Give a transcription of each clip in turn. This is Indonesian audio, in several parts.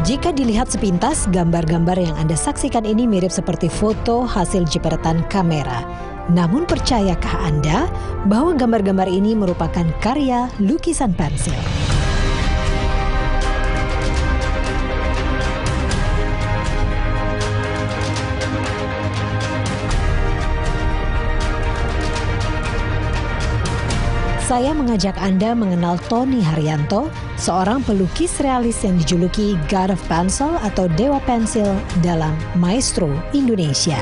Jika dilihat sepintas, gambar-gambar yang Anda saksikan ini mirip seperti foto hasil jepretan kamera. Namun percayakah Anda bahwa gambar-gambar ini merupakan karya lukisan pensil? Saya mengajak Anda mengenal Tony Haryanto, seorang pelukis realis yang dijuluki God of Pencil atau Dewa Pensil dalam Maestro Indonesia.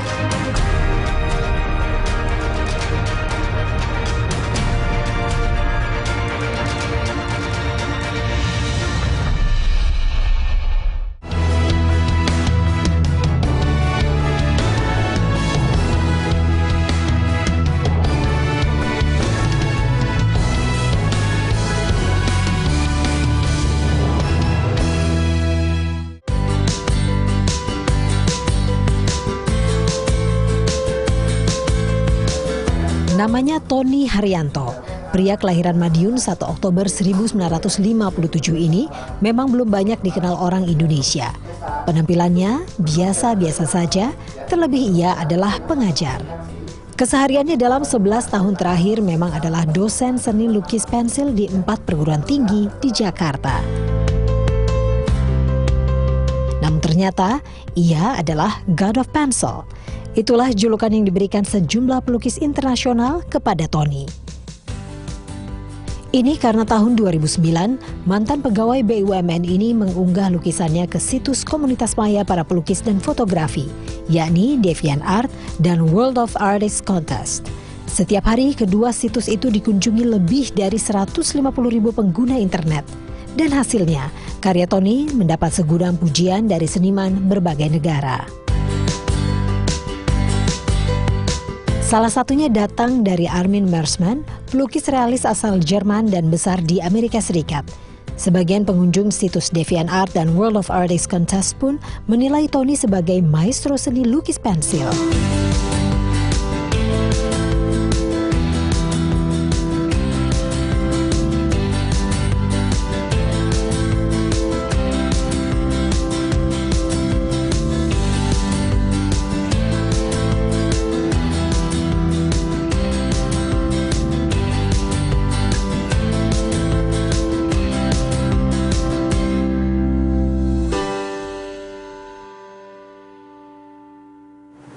Namanya Tony Haryanto, pria kelahiran Madiun 1 Oktober 1957 ini memang belum banyak dikenal orang Indonesia. Penampilannya biasa-biasa saja, terlebih ia adalah pengajar. Kesehariannya dalam 11 tahun terakhir memang adalah dosen seni lukis pensil di 4 perguruan tinggi di Jakarta. Namun ternyata ia adalah God of Pencil. Itulah julukan yang diberikan sejumlah pelukis internasional kepada Tony. Ini karena tahun 2009, mantan pegawai BUMN ini mengunggah lukisannya ke situs komunitas maya para pelukis dan fotografi, yakni DeviantArt dan World of Artists Contest. Setiap hari, kedua situs itu dikunjungi lebih dari 150.000 pengguna internet. Dan hasilnya, karya Tony mendapat segudang pujian dari seniman berbagai negara. Salah satunya datang dari Armin Mersmann, pelukis realis asal Jerman dan besar di Amerika Serikat. Sebagian pengunjung situs DeviantArt dan World of Artists Contest pun menilai Tony sebagai maestro seni lukis pensil.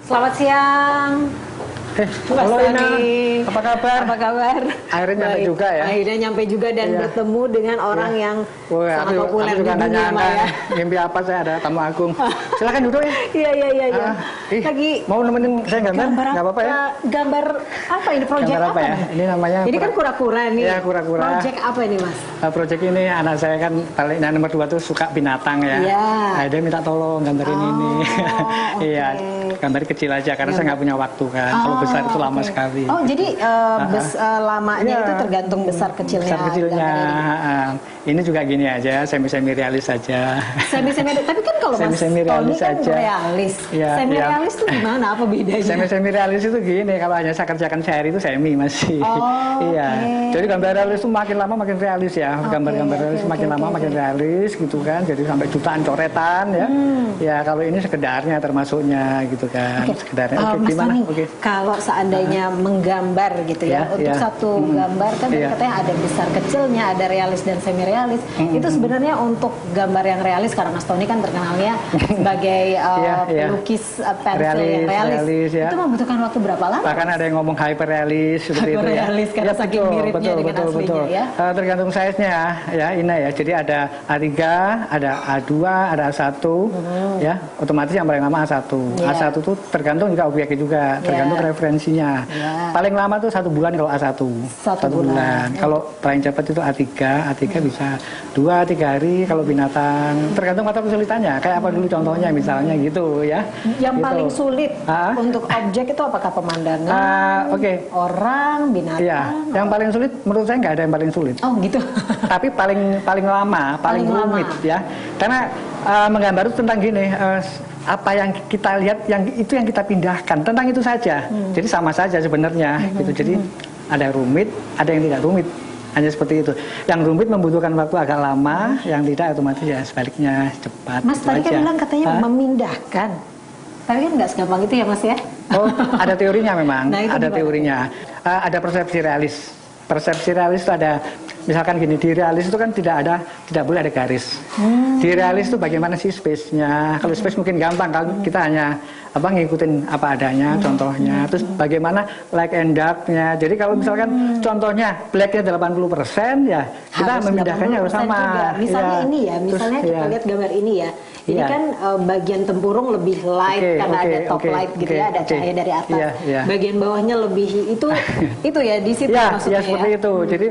Selamat siang. Halo Ina, apa kabar? Apa kabar? Akhirnya nyampe juga ya? Akhirnya nyampe juga dan bertemu dengan orang yang sangat populer di dunia maya. Mimpi apa saya ada tamu agung. Silakan duduk ya. Iya. Lagi mau nemenin saya gambar? Nggak apa-apa ya? Gambar apa ini? Proyek apa ya? Ini namanya. Ini kan kura-kura nih. Iya, kura-kura. Proyek apa ini, Mas? Proyek ini anak saya kan paling nomor 2 tuh suka binatang ya. Iya. Nah, dia minta tolong gambarin ini. Iya, gambar kecil aja karena saya nggak punya waktu kan. Kalau besar itu lama sekali. Oh, jadi lamanya itu tergantung besar kecilnya. Besar kecilnya. Ini juga gini aja, semi realis saja. Semi tapi kan kalau Mas Tony kan realis. Semi-realis itu gimana? Apa bedanya? Semi realis itu gini, kalau hanya saya kerjakan sehari itu semi masih. Iya. Jadi gambar realis itu makin lama makin realis ya. Gambar-gambar realis makin lama makin realis gitu kan. Jadi sampai jutaan coretan ya. Ya kalau ini sekedarnya termasuknya gitu kan. Sekedarnya. Gimana? Kalau seandainya menggambar gitu ya, untuk satu gambar kan katanya ada besar kecilnya, ada realis dan semi realis. Itu sebenarnya untuk gambar yang realis karena Mas Tony kan terkenalnya sebagai pelukis pensil yang realis. Itu membutuhkan waktu berapa lama? Bahkan ada yang ngomong hyper realis seperti itu ya. Karena saking miripnya dengan aslinya ya. Tergantung size-nya ya, Ina ya. Jadi ada A3, ada A2, ada A1 ya. Otomatis yang paling lama A1. A1 itu tergantung juga objeknya juga, tergantung referensinya. Paling lama tuh 1 bulan kalau A1. 1 bulan. Kalau paling cepat itu A3 bisa 2-3 hari kalau binatang. Tergantung mata kesulitannya. Kayak apa dulu contohnya misalnya gitu ya. Yang paling sulit untuk objek itu apakah pemandangan? Orang, binatang? Iya. Yang paling sulit menurut saya nggak ada yang paling sulit. Oh gitu. Tapi paling lama, paling rumit ya. Karena menggambar itu tentang gini. Apa yang kita lihat yang kita pindahkan tentang itu saja. Jadi sama saja sebenarnya gitu. Jadi ada yang rumit, ada yang tidak rumit. hanya seperti itu. Yang rumit membutuhkan waktu agak lama, yang tidak otomatis ya sebaliknya cepat. Mas gitu tadi kan aja. bilang katanya memindahkan. Tapi kan nggak segampang itu ya Mas ya? Oh, ada teorinya memang, Nah, itu ada gimana? teorinya. Ada persepsi realis. Persepsi realis itu ada, misalkan gini, di realis itu kan tidak boleh ada garis. Di realis itu bagaimana sih space-nya? Kalau space mungkin gampang, kalau kita hanya ngikutin apa adanya, contohnya. Terus bagaimana light and dark-nya. Jadi kalau misalkan contohnya black-nya 80%, ya kita memindahkannya harus 80% sama. juga. Misalnya Iya. ini ya, misalnya Terus, kita iya. lihat gambar ini ya. Ini Iya. kan bagian tempurung lebih light karena ada top light gitu ya, ada cahaya dari atas. Iya, iya. Bagian bawahnya lebih itu ya di situ Ya, maksudnya ya seperti itu. Jadi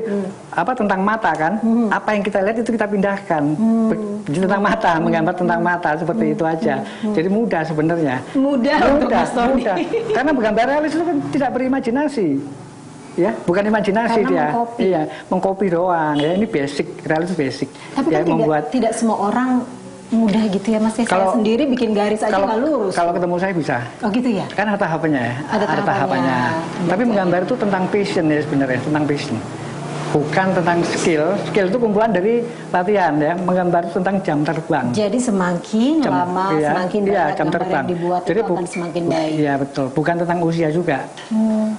tentang mata kan, apa yang kita lihat itu kita pindahkan. Jadi tentang mata, menggambar tentang mata seperti itu aja. Jadi mudah sebenarnya. Mudah untuk Mas Tony. Mudah. Karena menggambar realis itu kan tidak berimajinasi. Ya, bukan imajinasi Karena dia. mengcopy. Iya, mengcopy doang. Ya, ini basic, realis itu basic. Tapi ya, kan tidak semua orang mudah gitu ya Mas ya. Saya sendiri bikin garis aja nggak lurus. Kalau ketemu saya bisa. Oh gitu ya? Kan ada tahapannya ya. Ada tahapannya. Tapi menggambar itu tentang passion ya sebenarnya, tentang passion. Bukan tentang skill. Skill itu kumpulan dari latihan ya. Menggambar itu tentang jam terbang. Jadi semakin lama, semakin banyak jam gambar terbang. yang dibuat Jadi itu akan semakin baik. Iya betul. Bukan tentang usia juga.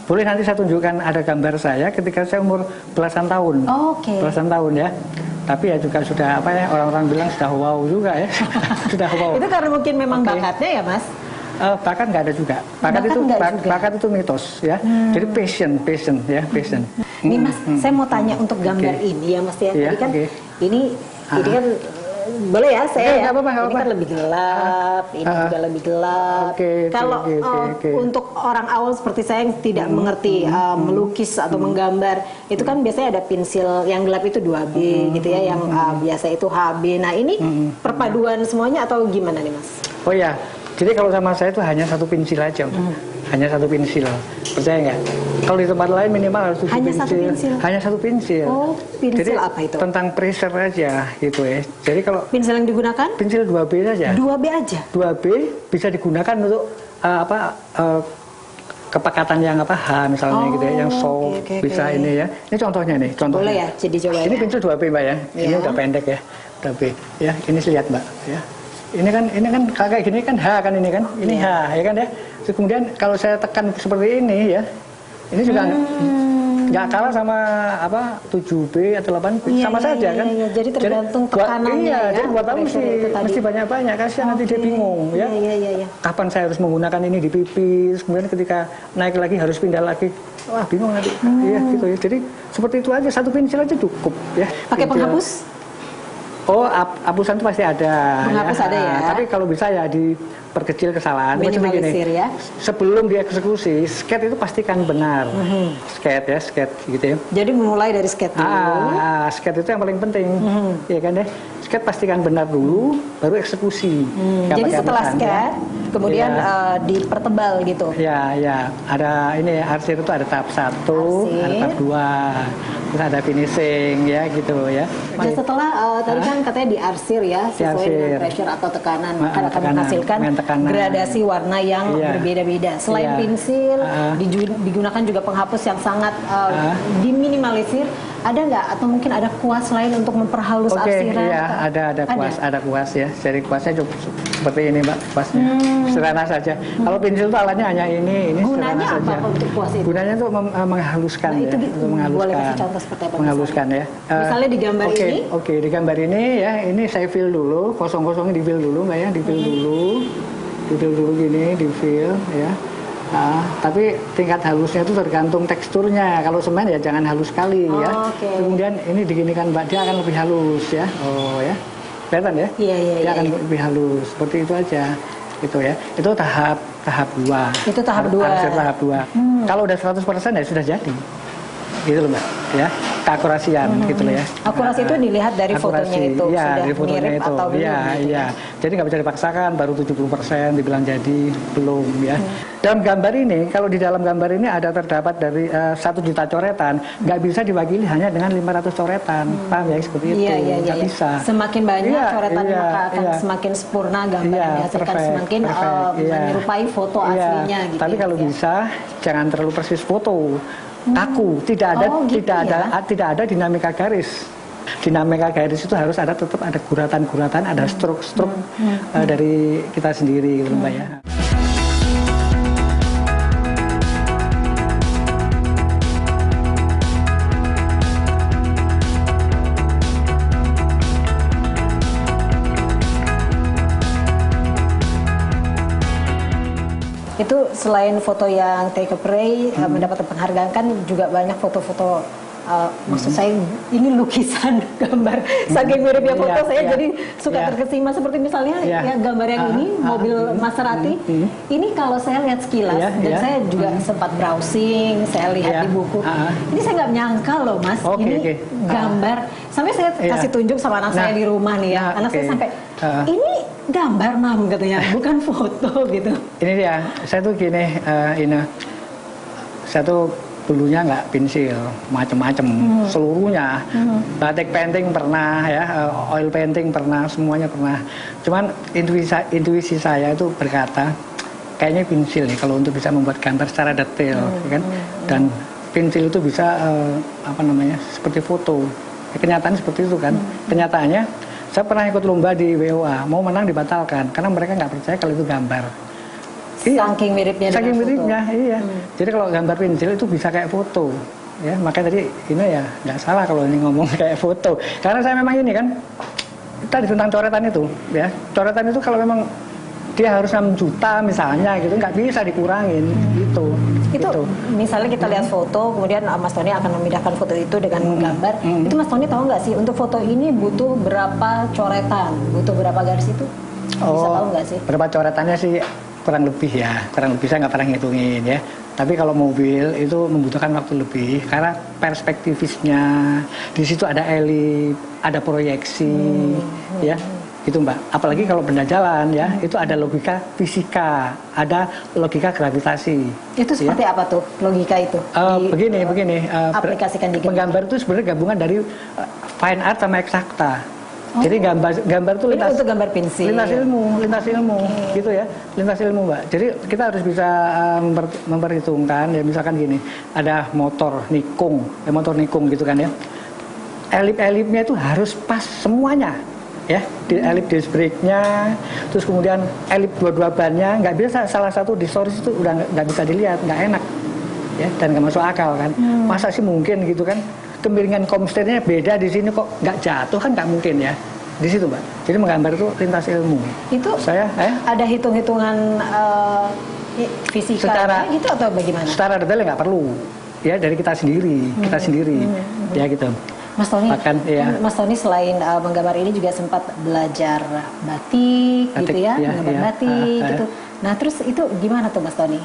Boleh nanti saya tunjukkan ada gambar saya ketika saya umur belasan tahun. Oke. Belasan tahun ya. Tapi ya juga sudah orang-orang bilang sudah wow juga ya. Sudah wow. Itu karena mungkin memang bakatnya ya Mas? Bakat nggak ada juga. Bakat itu mitos ya. Jadi passion ya, passion. Nih Mas, saya mau tanya untuk gambar ini ya Mas ya. Iya, Tadi kan oke. ini kan boleh ya saya ya. Nggak apa-apa, Ini kan lebih gelap, ini juga lebih gelap. Kalau untuk orang awam seperti saya yang tidak mengerti melukis atau menggambar, itu kan biasanya ada pensil yang gelap itu 2B gitu ya, yang biasa itu HB. Nah ini perpaduan semuanya atau gimana nih Mas? Oh ya, jadi kalau sama saya itu hanya satu pensil aja, hanya satu pensil. Percaya nggak? Kalau di tempat lain minimal harus 7 Hanya pensil. satu pensil? Hanya satu pensil. Oh, pensil jadi, apa itu? Tentang pressure aja gitu ya. Jadi kalau Pensil yang digunakan? pensil 2B saja. 2B aja? 2B bisa digunakan untuk kepekatan yang H misalnya gitu ya, yang soft bisa ini ya. Ini contohnya nih, contohnya. Boleh ya, jadi coba Ini ya. pensil 2B Mbak ya. Ini Ya. udah pendek ya, 2B. Ya, ini lihat Mbak ya. Ini kan kayak gini kan H kan ini kan. Ini H ya kan ya. Terus kemudian kalau saya tekan seperti ini ya. Ini juga nggak kalah sama 7B atau 8B, sama saja kan. Iya. Jadi tergantung tekanannya iya, ya. jadi buat tamu mesti banyak-banyak, kasihan nanti dia bingung ya. Iya. Kapan saya harus menggunakan ini di pipi, terus kemudian ketika naik lagi harus pindah lagi, wah bingung nanti. Iya gitu ya. Jadi seperti itu aja, satu pensil aja cukup ya. Pakai Pensil. penghapus? Oh, hapusan itu pasti ada. Penghapus ada ya? Tapi kalau bisa ya diperkecil kesalahan. Maksudnya gini, Minimalisir ya? sebelum dieksekusi, skate itu pastikan benar. Skate gitu ya. Jadi mulai dari skate dulu. Skate itu yang paling penting, ya kan ya. Skate pastikan benar dulu, baru eksekusi. Nggak Jadi pakai setelah hapusan, skate, kemudian dipertebal gitu. Ya. Ada ini arsir itu ada tahap 1, ada tahap 2, terus ada finishing ya gitu ya. Dan setelah tadi kan katanya diarsir ya, sesuai dengan pressure atau tekanan, akan menghasilkan gradasi warna yang berbeda-beda. Selain pensil, digunakan juga penghapus yang sangat diminimalisir. Ada nggak atau mungkin ada kuas lain untuk memperhalus arsiran? Iya, ada kuas ya. Jadi kuasnya cukup seperti ini Mbak, kuasnya. Sederhana saja. Kalau pensil itu alatnya hanya ini Gunanya sederhana apa saja. untuk kuas itu? Gunanya untuk menghaluskan Nah, ya, itu untuk menghaluskan. boleh kasih contoh seperti apa? Menghaluskan ya. Misalnya di gambar ini? Oke, di gambar ini ya, ini saya fill dulu, kosong-kosongnya di fill dulu Mbak ya, di fill dulu. Di fill dulu gini, di fill ya. Tapi tingkat halusnya itu tergantung teksturnya. Kalau semen ya jangan halus sekali ya. Kemudian ini diginikan Mbak, dia akan lebih halus ya. Oh ya, kelihatan ya? Iya. Dia akan lebih halus. Seperti itu aja. Itu ya. Itu tahap 2. Itu tahap 2. Tahap 2. Kalau udah 100% ya sudah jadi. Gitu loh Mbak, ya. Keakurasian gitu loh ya. Akurasi itu dilihat dari fotonya itu, ya, sudah dari fotonya mirip itu. atau belum. Iya. Jadi nggak bisa dipaksakan, baru 70% dibilang jadi, belum ya. Dalam gambar ini, kalau di dalam gambar ini ada terdapat dari 1 juta coretan, nggak bisa diwakili hanya dengan 500 coretan. Paham ya, seperti itu. Nggak bisa. Semakin banyak coretan maka akan semakin sempurna gambar yang dihasilkan, semakin menyerupai foto aslinya gitu. Tapi kalau bisa, jangan terlalu persis foto. kaku, tidak gitu tidak ada dinamika garis. Dinamika garis itu harus tetap ada guratan-guratan, ada struk-struk dari kita sendiri, gitu Mbak ya. Itu selain foto yang take a pray mendapatkan penghargaan, kan juga banyak foto-foto maksud saya ini lukisan gambar saking miripnya foto saya jadi suka terkesima, seperti misalnya ya gambar yang ini mobil Maserati ini kalau saya lihat sekilas dan saya juga sempat browsing, saya lihat di buku ini saya nggak menyangka loh Mas ini gambar, sampai saya kasih tunjuk sama anak saya di rumah nih ya, anak saya sampai ini gambar Mam katanya, bukan foto gitu. Ini dia, saya tuh gini, saya tuh dulunya nggak pensil, macem-macem, seluruhnya, batik painting pernah ya, oil painting pernah, semuanya pernah. Cuman intuisi saya itu berkata, kayaknya pensil nih kalau untuk bisa membuat gambar secara detail, kan? Dan pensil itu bisa seperti foto. Kenyataan seperti itu kan. Kenyataannya saya pernah ikut lomba di WOA, mau menang dibatalkan karena mereka nggak percaya kalau itu gambar. Saking miripnya. Saking miripnya, iya. Jadi kalau gambar pensil itu bisa kayak foto, ya. Makanya tadi ini ya nggak salah kalau ini ngomong kayak foto. Karena saya memang ini kan tadi tentang coretan itu, ya. Coretan itu kalau memang dia harus 6 juta misalnya gitu, nggak bisa dikurangin gitu. Itu misalnya kita lihat foto, kemudian Mas Tony akan memindahkan foto itu dengan gambar. Itu Mas Tony tahu nggak sih untuk foto ini butuh berapa coretan, butuh berapa garis itu? Bisa tahu nggak sih? Berapa coretannya sih kurang lebih saya nggak pernah ngitungin ya. Tapi kalau mobil itu membutuhkan waktu lebih karena perspektifisnya di situ ada elip, ada proyeksi, ya. Itu Mbak, apalagi kalau benda jalan ya, itu ada logika fisika, ada logika gravitasi. Itu seperti apa tuh logika itu? Begini, aplikasikan dikit. Menggambar itu sebenarnya gabungan dari fine art sama eksakta. Jadi gambar itu lintas, untuk gambar pensil. Lintas ilmu, gitu ya, lintas ilmu Mbak. Jadi kita harus bisa memperhitungkan ya, misalkan gini, ada motor nikung gitu kan ya. Elip-elipnya itu harus pas semuanya. Ya, di elip disc brake-nya, terus kemudian elip dua-dua bannya, nggak bisa salah satu distoris itu udah nggak bisa dilihat, nggak enak, ya, dan nggak masuk akal kan. Masa sih mungkin gitu kan, kemiringan komsternya beda di sini kok nggak jatuh kan nggak mungkin ya, di situ Mbak. Jadi menggambar itu lintas ilmu. Itu saya ada hitung-hitungan fisika itu atau bagaimana? Secara detail nggak perlu, ya dari kita sendiri, ya gitu. Mas Tony, Mas Tony selain menggambar ini juga sempat belajar batik gitu ya, menggambar batik gitu. Nah terus itu gimana tuh Mas Tony?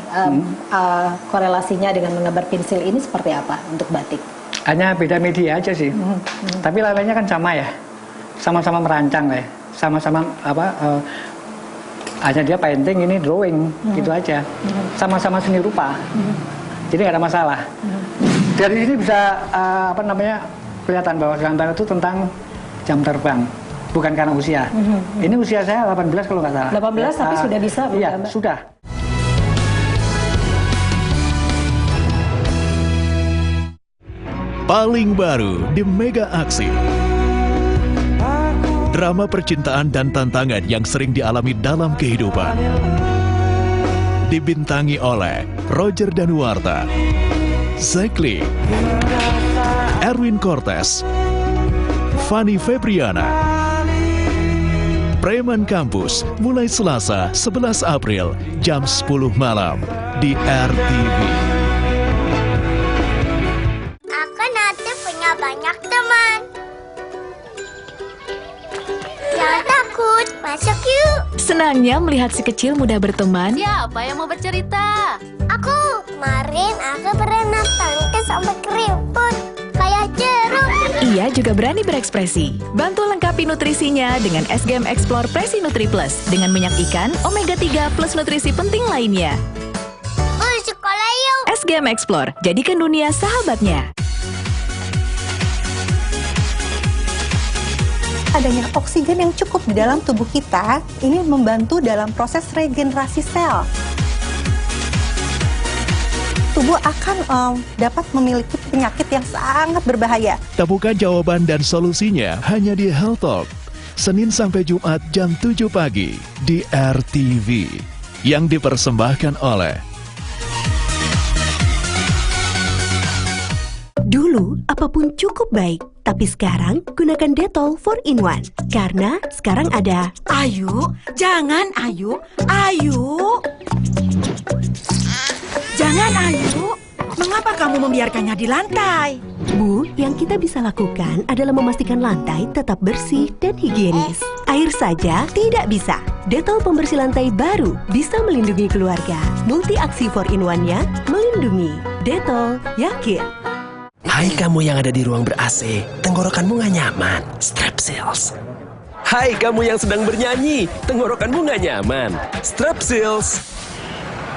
Korelasinya dengan menggambar pensil ini seperti apa untuk batik? Hanya beda media aja sih, tapi lainnya kan sama ya, sama-sama merancang ya, sama-sama hanya dia painting, ini drawing, gitu aja, sama-sama seni rupa, jadi nggak ada masalah. Dari sini bisa kelihatan bahwa gambar itu tentang jam terbang, bukan karena usia. Ini usia saya 18 kalau nggak salah. 18 tapi sudah bisa bergambar? Iya, sudah. Paling baru di Mega Aksi. Drama percintaan dan tantangan yang sering dialami dalam kehidupan. Dibintangi oleh Roger Danuarta, Zekli, Erwin Cortes, Fanny Febriana. Preman Kampus mulai Selasa 11 April jam 10 malam di RTV. Aku nanti punya banyak teman. Jangan takut, masuk yuk. Senangnya melihat si kecil mudah berteman. Siapa yang mau bercerita? Aku, kemarin aku berenang tangkis sampai keriput. Kayak jeruk. Ia juga berani berekspresi. Bantu lengkapi nutrisinya dengan SGM Explore Presi Nutri Plus dengan minyak ikan, omega 3 plus nutrisi penting lainnya. Sekolah yuk. SGM Explore, jadikan dunia sahabatnya. Adanya oksigen yang cukup di dalam tubuh kita ini membantu dalam proses regenerasi sel. tubuh akan dapat memiliki penyakit yang sangat berbahaya. Temukan jawaban dan solusinya hanya di Health Talk, Senin sampai Jumat jam 7 pagi di RTV. Yang dipersembahkan oleh Dulu, apapun cukup baik. Tapi sekarang, gunakan Dettol 4-in-1. Karena sekarang ada... Ayu, jangan Ayu. Ayu. Jangan Ayu. Mengapa kamu membiarkannya di lantai? Bu, yang kita bisa lakukan adalah memastikan lantai tetap bersih dan higienis. Air saja tidak bisa. Dettol pembersih lantai baru bisa melindungi keluarga. Multi-aksi 4-in-1-nya melindungi. Dettol, yakin. Hai kamu yang ada di ruang ber-AC, tenggorokanmu nggak nyaman, Strepsils. Hai kamu yang sedang bernyanyi, tenggorokanmu nggak nyaman, Strepsils.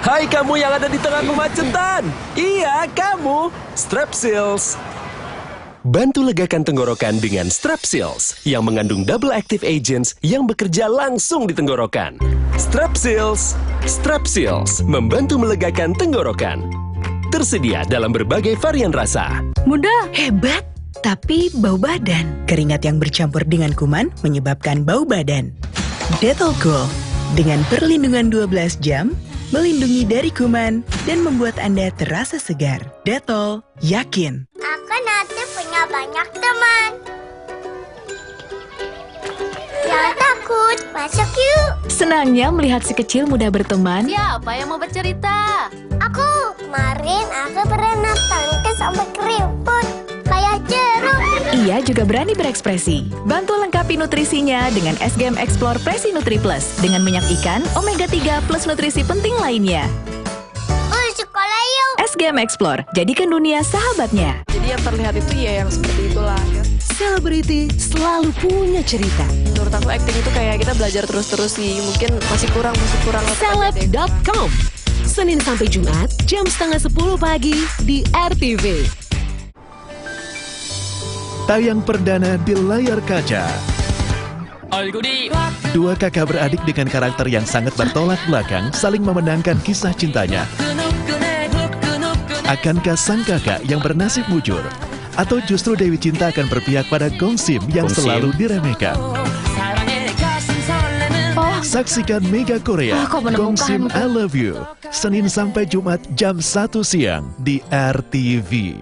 Hai kamu yang ada di tengah kemacetan, iya kamu, Strepsils. Bantu legakan tenggorokan dengan Strepsils yang mengandung double active agents yang bekerja langsung di tenggorokan. Strepsils, Strepsils membantu melegakan tenggorokan. Tersedia dalam berbagai varian rasa. Mudah, hebat, tapi bau badan. Keringat yang bercampur dengan kuman menyebabkan bau badan. Dettol Cool, dengan perlindungan 12 jam, melindungi dari kuman dan membuat Anda terasa segar. Dettol, yakin. Aku nanti punya banyak teman. Jangan takut, masuk yuk. Senangnya melihat si kecil mudah berteman. Siapa yang mau bercerita? Aku, kemarin aku pernah tangkis sampai keriput. Kayak jeruk. Ia juga berani berekspresi. Bantu lengkapi nutrisinya dengan SGM Explore Presi Nutri Plus dengan minyak ikan, omega 3 plus nutrisi penting lainnya. Sekolah yuk. SGM Explore, jadikan dunia sahabatnya. Jadi yang terlihat itu ya yang seperti itulah. Selebriti selalu punya cerita. Menurut aku acting itu kayak kita belajar terus-terus sih. Mungkin masih kurang. Seleb.com, Senin sampai Jumat jam 9:30 pagi di RTV. tayang perdana di layar kaca. Dua kakak beradik dengan karakter yang sangat bertolak belakang saling memenangkan kisah cintanya. Akankah sang kakak yang bernasib mujur? Atau justru Dewi Cinta akan berpihak pada Gongsim yang selalu diremehkan? Saksikan Mega Korea, Gongsim I Love You, Senin sampai Jumat jam 1 siang di RTV.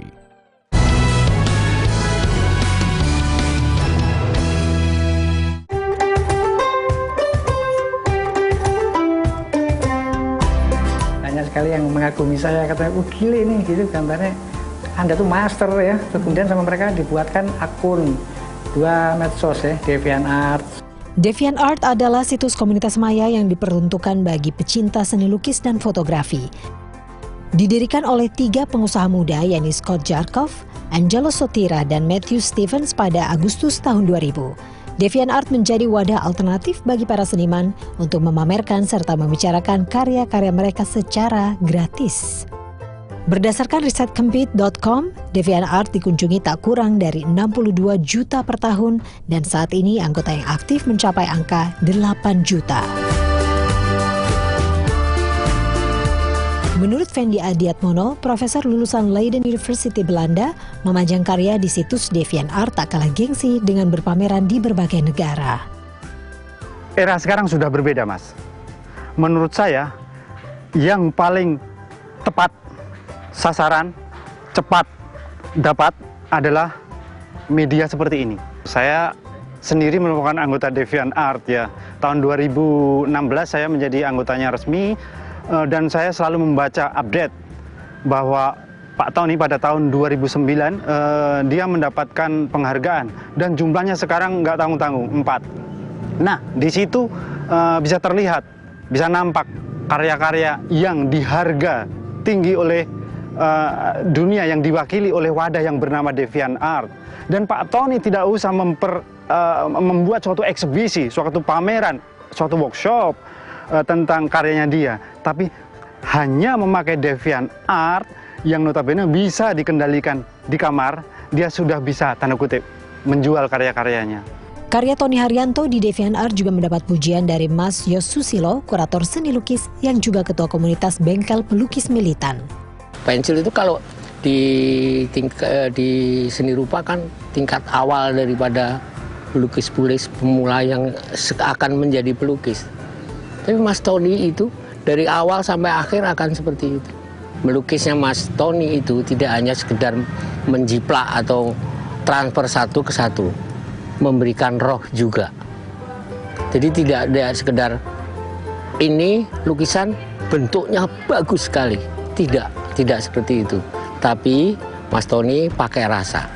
Banyak sekali yang mengagumi saya, katanya, gile nih, gitu gambarnya. Anda tuh master ya. Kemudian sama mereka dibuatkan akun 2 medsos ya, DeviantArt. DeviantArt adalah situs komunitas maya yang diperuntukkan bagi pecinta seni lukis dan fotografi. Didirikan oleh 3 pengusaha muda, yakni Scott Jarkov, Angelo Sotira, dan Matthew Stevens pada Agustus tahun 2000. DeviantArt menjadi wadah alternatif bagi para seniman untuk memamerkan serta membicarakan karya-karya mereka secara gratis. Berdasarkan riset Compete.com, DeviantArt dikunjungi tak kurang dari 62 juta per tahun dan saat ini anggota yang aktif mencapai angka 8 juta. Menurut Fendi Adiatmono, profesor lulusan Leiden University Belanda, memajang karya di situs DeviantArt tak kalah gengsi dengan berpameran di berbagai negara. Era sekarang sudah berbeda, Mas. Menurut saya, yang paling tepat sasaran, cepat dapat adalah media seperti ini. Saya sendiri merupakan anggota DeviantArt ya. Tahun 2016 saya menjadi anggotanya resmi dan saya selalu membaca update bahwa Pak Tony pada tahun 2009 dia mendapatkan penghargaan dan jumlahnya sekarang nggak tanggung-tanggung 4. Nah di situ bisa terlihat, bisa nampak karya-karya yang diharga tinggi oleh dunia yang diwakili oleh wadah yang bernama DeviantArt. Dan Pak Tony tidak usah membuat suatu eksibisi, suatu pameran, suatu workshop tentang karyanya dia, tapi hanya memakai DeviantArt yang notabene bisa dikendalikan di kamar, dia sudah bisa tanda kutip menjual karya-karyanya. Karya Tony Haryanto di DeviantArt juga mendapat pujian dari Mas Yos Susilo, kurator seni lukis yang juga ketua komunitas bengkel pelukis militan. pensil itu kalau di seni rupa kan tingkat awal daripada pelukis pemula yang akan menjadi pelukis. Tapi Mas Tony itu dari awal sampai akhir akan seperti itu. Melukisnya Mas Tony itu tidak hanya sekedar menjiplak atau transfer satu ke satu, memberikan roh juga. Jadi tidak ada sekedar ini lukisan bentuknya bagus sekali. Tidak seperti itu. Tapi Mas Tony pakai rasa.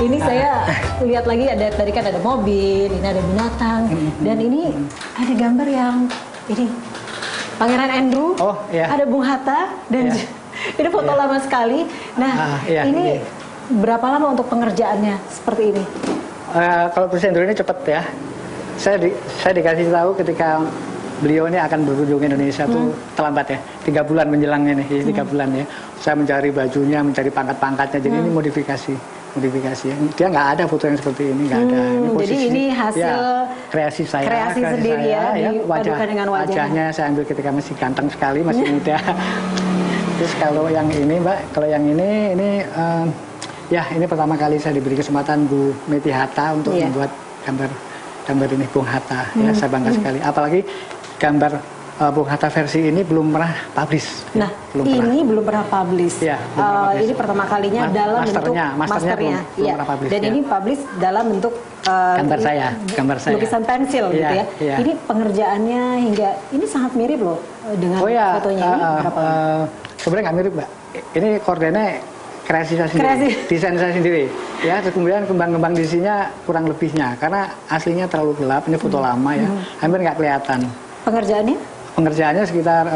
Ini saya lihat lagi tadi kan ada mobil, ini ada binatang, dan ini ada gambar yang ini Pangeran Andrew, ada Bung Hatta, dan ini foto lama sekali. Nah, ini berapa lama untuk pengerjaannya seperti ini? Kalau Presiden Andrew ini cepat ya. Saya dikasih tahu ketika beliau ini akan berkunjung Indonesia tuh terlambat ya, 3 bulan menjelang ini, 3 bulan ya. Saya mencari bajunya, mencari pangkat-pangkatnya, jadi ini modifikasi. Dia nggak ada foto yang seperti ini, nggak ada. Ini posisi, jadi ini hasil kreasi saya, kreasi sendiri saya, ya, dipadukan dengan wajahnya saya ambil ketika masih ganteng sekali, masih muda. Terus kalau yang ini Mbak, kalau yang ini ya ini pertama kali saya diberi kesempatan Bu Meti Hatta untuk membuat gambar ini Bung Hatta, ya saya bangga sekali. Apalagi gambar Bung Hatta versi ini belum pernah publish. Nah, belum pernah publish. Ya, ini pertama kalinya dalam bentuk masternya. Belum pernah publish, dan ini publish dalam bentuk gambar saya. Lukisan pensil gitu ya. Ini pengerjaannya hingga ini sangat mirip loh dengan fotonya ini. Sebenarnya nggak mirip, Mbak. Ini koordinatnya kreasi saya sendiri, desain saya sendiri. Ya, terus kemudian kembang-kembang di sininya kurang lebihnya karena aslinya terlalu gelap. Ini foto lama ya, hampir nggak kelihatan. Pengerjaannya sekitar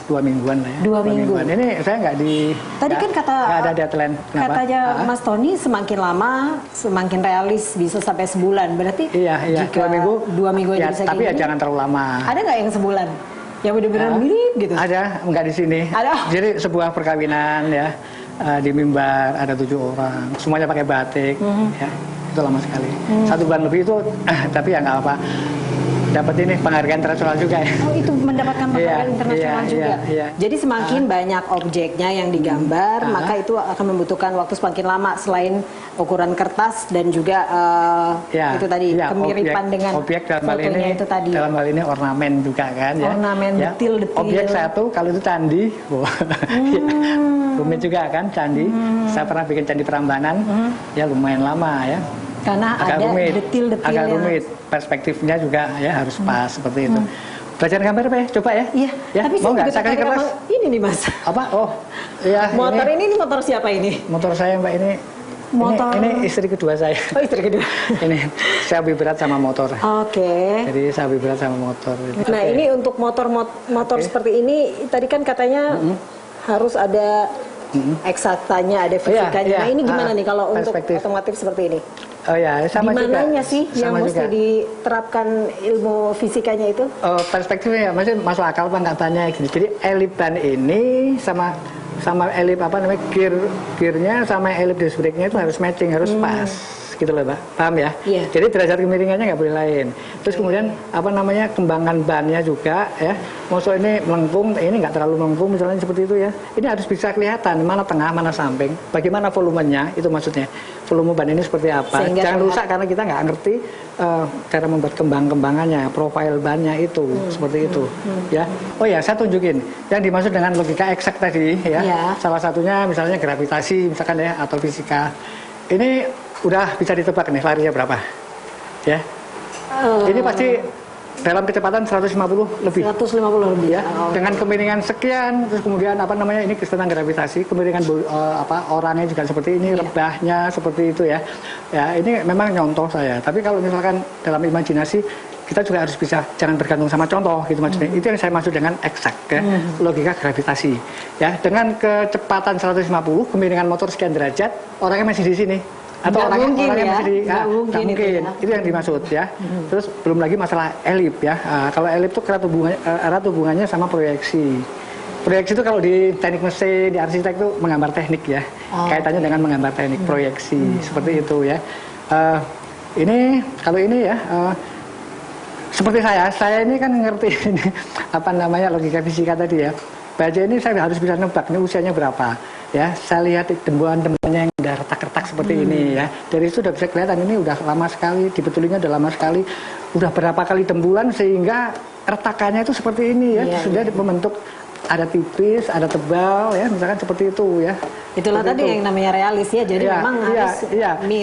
2 mingguan lah ya. 2 mingguan. Ini saya nggak di. Tadi kan nggak ada deadline. Katanya Mas Tony semakin lama semakin realis, bisa sampai sebulan. Berarti jika 2 minggu ya, bisa tapi gini, jangan terlalu lama. Ada nggak yang sebulan? Yang benar-benar mirip gitu? Ada, nggak di sini. Ada. Jadi sebuah perkawinan ya di mimbar ada 7 orang, semuanya pakai batik. Ya, itu lama sekali. 1 bulan lebih itu, tapi ya nggak apa. Dapat ini penghargaan internasional juga ya. Oh, itu mendapatkan penghargaan internasional juga. Jadi semakin banyak objeknya yang digambar, maka itu akan membutuhkan waktu semakin lama selain ukuran kertas dan juga itu tadi kemiripan dengan objek dalam hal ini, itu tadi. Dalam hal ini ornamen juga kan ya. Ornamen detil-detil. Objek satu kalau itu candi. Rumit juga kan candi. Saya pernah bikin candi Prambanan. Ya lumayan lama ya. Karena agak ada detil-detil agak rumit, perspektifnya juga ya harus pas seperti itu. Belajar gambar apa ya? Coba ya? Iya. Ya, tapi mau nggak saya kasih kertas? Ini nih Mas. Apa? Oh, iya. Motor ini motor siapa ini? Motor saya Mbak ini. Motor. Ini istri kedua saya. Oh, istri kedua. Ini saya lebih berat sama motor. Oke. Jadi saya lebih berat sama motor. Nah ini untuk motor seperti ini tadi kan katanya harus ada eksaktanya, ada fisikanya. Nah ini gimana nih kalau untuk otomotif seperti ini? Oh ya, sama juga. Dimananya sih yang mesti diterapkan ilmu fisikanya itu? Perspektifnya ya, maksudnya masuk akal banget gini. Jadi elip ban ini sama elip apa namanya gearnya sama elip disc brake-nya itu harus matching, harus pas. Gitu loh, Mbak. Paham ya? Yeah. Jadi derajat kemiringannya nggak boleh lain. Terus kemudian apa namanya kembangan bannya juga ya. Maksud ini melengkung, ini nggak terlalu melengkung misalnya seperti itu ya. Ini harus bisa kelihatan mana tengah, mana samping. Bagaimana volumenya, itu maksudnya. Volume ban ini seperti apa. Sehingga jangan rusak karena kita nggak ngerti cara membuat kembang-kembangannya, profil bannya itu, seperti itu. Ya. Oh ya, saya tunjukin. Yang dimaksud dengan logika eksak tadi ya. Salah satunya misalnya gravitasi misalkan ya atau fisika. Ini udah bisa ditebak nih larinya berapa ya. Ini pasti dalam kecepatan 150 lebih ya. Dengan kemiringan sekian, terus kemudian apa namanya ini tentang gravitasi, kemiringan orangnya juga seperti ini, rebahnya seperti itu ya. Ya ini memang nyontoh saya, tapi kalau misalkan dalam imajinasi kita juga harus bisa, jangan bergantung sama contoh gitu maksudnya. Itu yang saya maksud dengan eksak ya, logika gravitasi ya. Dengan kecepatan 150, kemiringan motor sekian derajat, orangnya masih di sini. atau Nggak mungkin orangnya ya, masih nggak mungkin itu ya. Itu yang dimaksud ya. Terus belum lagi masalah elip ya. Kalau elip itu erat hubungannya sama proyeksi. Proyeksi itu kalau di teknik mesin, di arsitek itu menggambar teknik ya. Kaitannya dengan menggambar teknik proyeksi seperti itu ya. Ini kalau ini ya. Seperti saya ini kan ngerti ini apa namanya logika fisika tadi ya. Baja ini saya harus bisa nebak ini usianya berapa ya. Saya lihat dembulan-dembulannya yang udah retak-retak seperti ini ya. Dari itu udah bisa kelihatan ini udah lama sekali, dibetulinya udah lama sekali, udah berapa kali dembulan sehingga retakannya itu seperti ini ya. Sudah membentuk ada tipis, ada tebal ya, misalkan seperti itu ya. Itulah seperti tadi itu. yang namanya realis ya. Jadi memang harus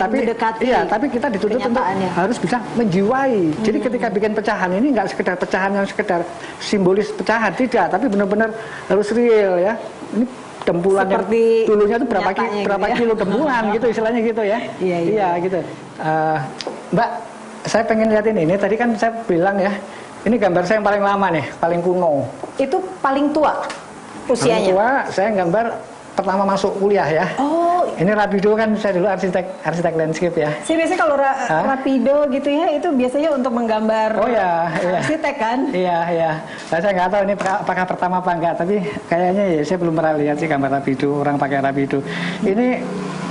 mendekati. Tapi kita dituntut untuk harus bisa menjiwai. Jadi ketika bikin pecahan ini nggak sekedar pecahan yang sekedar simbolis pecahan, tidak, tapi benar-benar harus real ya. Ini dembulan yang dulunya itu berapa kilo dembulan gitu istilahnya gitu ya. Iya gitu. Mbak, saya pengen lihat ini. Tadi kan saya bilang ya, ini gambar saya yang paling lama nih, paling kuno. Itu paling tua usianya? Paling tua, saya gambar pertama masuk kuliah ya. Oh. Ini Rapido kan saya dulu arsitek landscape ya. Saya biasanya kalau Rapido gitu ya, itu biasanya untuk menggambar arsitek kan? Iya. Nah, saya nggak tahu ini apakah pertama apa enggak, tapi kayaknya ya saya belum pernah lihat sih gambar Rapido, orang pakai Rapido. Ini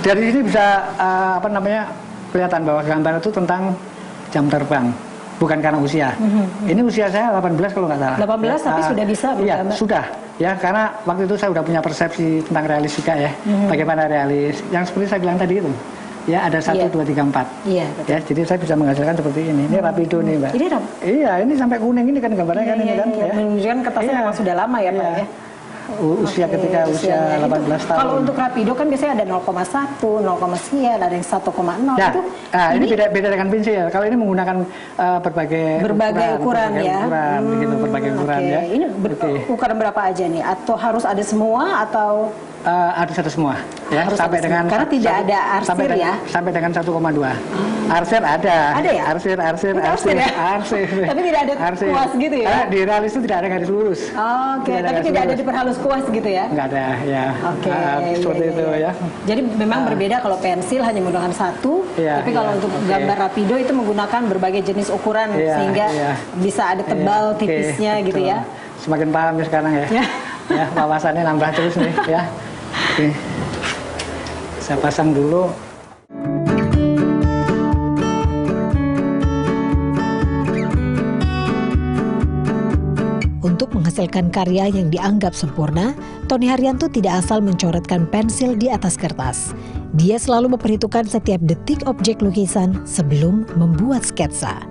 dari sini bisa kelihatan bahwa gambar itu tentang jam terbang. Bukan karena usia. Ini usia saya 18 kalau nggak salah. 18 tapi sudah bisa bergambar? Iya, sudah. Ya, karena waktu itu saya sudah punya persepsi tentang realis juga ya. Bagaimana realis. Yang seperti saya bilang tadi itu. Ya, ada 1, 2, 3, 4. Iya, betul. Ya, jadi saya bisa menghasilkan seperti ini. Ini Rapido nih, Mbak. Ini Iya, ini sampai kuning ini kan gambarnya kan ini kan. Iya. Menunjukkan kertasnya memang sudah lama ya, Pak ya. Usia ketika usia 18 tahun. Kalau untuk Rapido kan biasanya ada 0,1, 0, sekian, ada yang 1,0 ya, itu. Ini beda dengan pensil. Kalau ini menggunakan berbagai ukuran ya. Begitu berbagai ukuran ya. Ini ukuran berapa aja nih? Atau harus ada semua atau harus ada semua ya, harus sampai dengan karena tidak ada arsir ya. Sampai dengan 1,2. Arsir ada. Ada ya? Arsir ya? Arsir. Tapi tidak ada kuas gitu ya. Di realis itu tidak ada garis lurus. Oke, tapi tidak ada diperhalus kuas gitu ya. Enggak ada ya. Seperti itu ya. Jadi memang berbeda kalau pensil hanya menggunakan satu, tapi kalau untuk gambar Rapido itu menggunakan berbagai jenis ukuran sehingga bisa ada tebal, tipisnya gitu ya. Semakin paham ya sekarang ya. Ya, wawasannya nambah terus nih ya. Oke. Saya pasang dulu. Untuk menghasilkan karya yang dianggap sempurna, Tony Haryanto tidak asal mencoretkan pensil di atas kertas. Dia selalu memperhitungkan setiap detik objek lukisan sebelum membuat sketsa.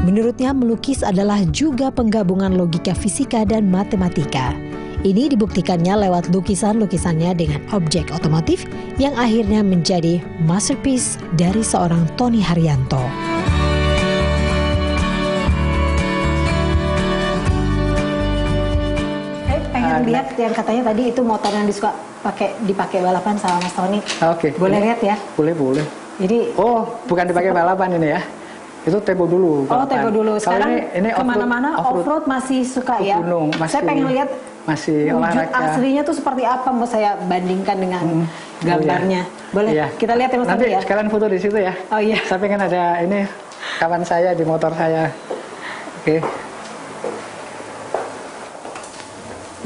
Menurutnya, melukis adalah juga penggabungan logika fisika dan matematika. Ini dibuktikannya lewat lukisan-lukisannya dengan objek otomotif yang akhirnya menjadi masterpiece dari seorang Tony Haryanto. Pengen lihat yang katanya tadi itu motor yang disuka dipakai balapan sama Mas Tony. Oke. Boleh lihat ya? Boleh. Ini bukan dipakai balapan ini ya. Itu tempo dulu. Tempo dulu. Sekarang ini kemana-mana off-road masih suka ya? Gunung, saya pengen lihat wujud aslinya tuh seperti apa, mau saya bandingkan dengan gambarnya. Boleh? Kita lihat ya Mas Tony ya? Nanti sekalian foto di situ ya. Oh iya. Saya pengen ada ini kawan saya di motor saya. Oke.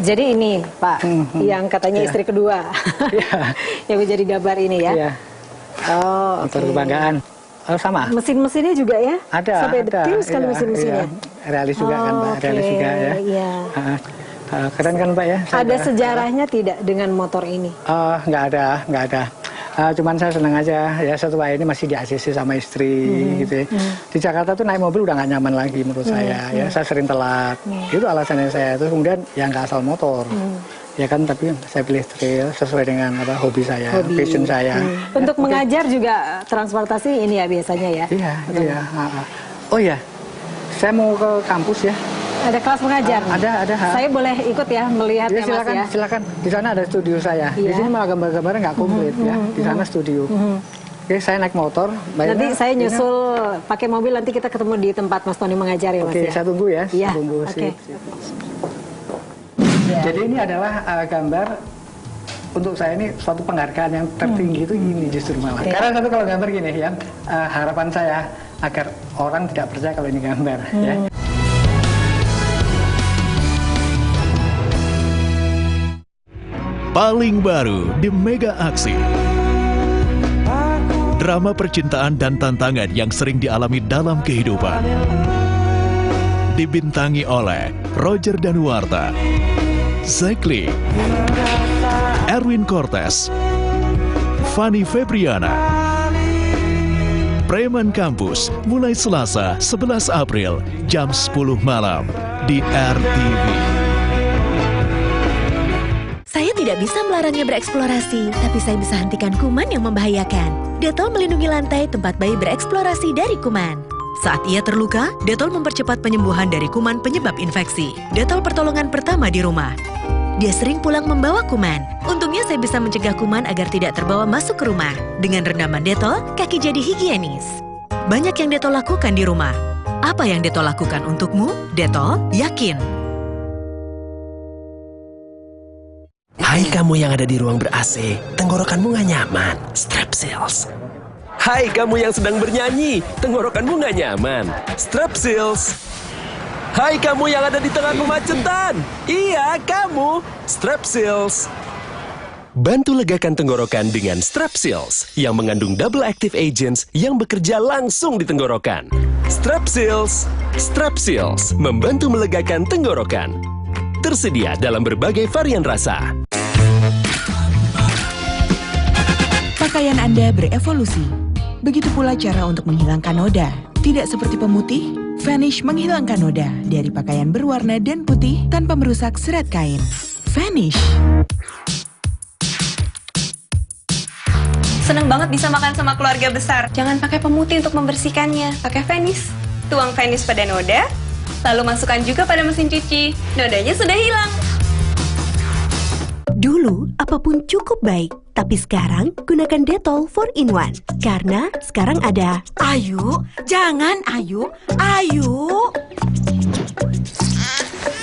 Jadi ini Pak, yang katanya istri kedua, yang menjadi gambar ini ya. Iya. Motor kebanggaan. Sama. Mesin-mesinnya juga ya? Ada. Sampai detil sekali mesin-mesinnya. Realis juga kan Pak, realis juga ya. Iya. Keren kan Pak ya? Ada sejarahnya tidak dengan motor ini? Nggak ada. Cuman saya senang aja ya, setelah ini masih di ACC sama istri gitu ya. Di Jakarta tuh naik mobil udah nggak nyaman lagi menurut saya ya, saya sering telat. Itu alasannya saya. Terus kemudian ya nggak asal motor. Ya kan, tapi saya pilih trail sesuai dengan hobi saya, passion saya. Untuk mengajar juga transportasi ini ya biasanya ya? Iya. Oh iya, saya mau ke kampus ya. Ada kelas mengajar? Ada. Saya boleh ikut ya melihat ya Mas ya? Silakan. Di sana ada studio saya. Di sini malah gambar-gambarnya nggak komplit ya. Di sana studio. Oke, saya naik motor. Nanti saya nyusul pakai mobil, nanti kita ketemu di tempat Mas Tony mengajar ya Mas ya? Oke, saya tunggu ya. Iya. Tunggu. Jadi ini adalah gambar untuk saya ini suatu penghargaan yang tertinggi itu ini justru malah. Karena satu kalau gambar gini ya, harapan saya agar orang tidak percaya kalau ini gambar ya. Paling baru di Mega Aksi. Drama percintaan dan tantangan yang sering dialami dalam kehidupan. Dibintangi oleh Roger Danuarta, Zekli, Erwin Cortez, Fanny Febriana. Preman Kampus mulai Selasa 11 April jam 10 malam di RTV. Saya tidak bisa melarangnya bereksplorasi, tapi saya bisa hentikan kuman yang membahayakan. Dettol melindungi lantai tempat bayi bereksplorasi dari kuman. Saat ia terluka, Dettol mempercepat penyembuhan dari kuman penyebab infeksi. Dettol pertolongan pertama di rumah. Dia sering pulang membawa kuman. Untungnya saya bisa mencegah kuman agar tidak terbawa masuk ke rumah. Dengan rendaman Dettol, kaki jadi higienis. Banyak yang Dettol lakukan di rumah. Apa yang Dettol lakukan untukmu? Dettol yakin. Hai kamu yang ada di ruang ber-AC, tenggorokanmu nggak nyaman, Strepsils. Hai kamu yang sedang bernyanyi, tenggorokanmu nggak nyaman, Strepsils. Hai kamu yang ada di tengah kemacetan, iya kamu, Strepsils. Bantu legakan tenggorokan dengan Strepsils yang mengandung double active agents yang bekerja langsung di tenggorokan. Strepsils, Strepsils membantu melegakan tenggorokan. Tersedia dalam berbagai varian rasa. Pakaian Anda berevolusi. Begitu pula cara untuk menghilangkan noda. Tidak seperti pemutih, Vanish menghilangkan noda dari pakaian berwarna dan putih tanpa merusak serat kain. Vanish. Seneng banget bisa makan sama keluarga besar. Jangan pakai pemutih untuk membersihkannya. Pakai Vanish. Tuang Vanish pada noda, lalu masukkan juga pada mesin cuci. Nodanya sudah hilang. Dulu, apapun cukup baik. Tapi sekarang, gunakan Dettol 4-in-1. Karena sekarang ada... Ayu, jangan Ayu, Ayu.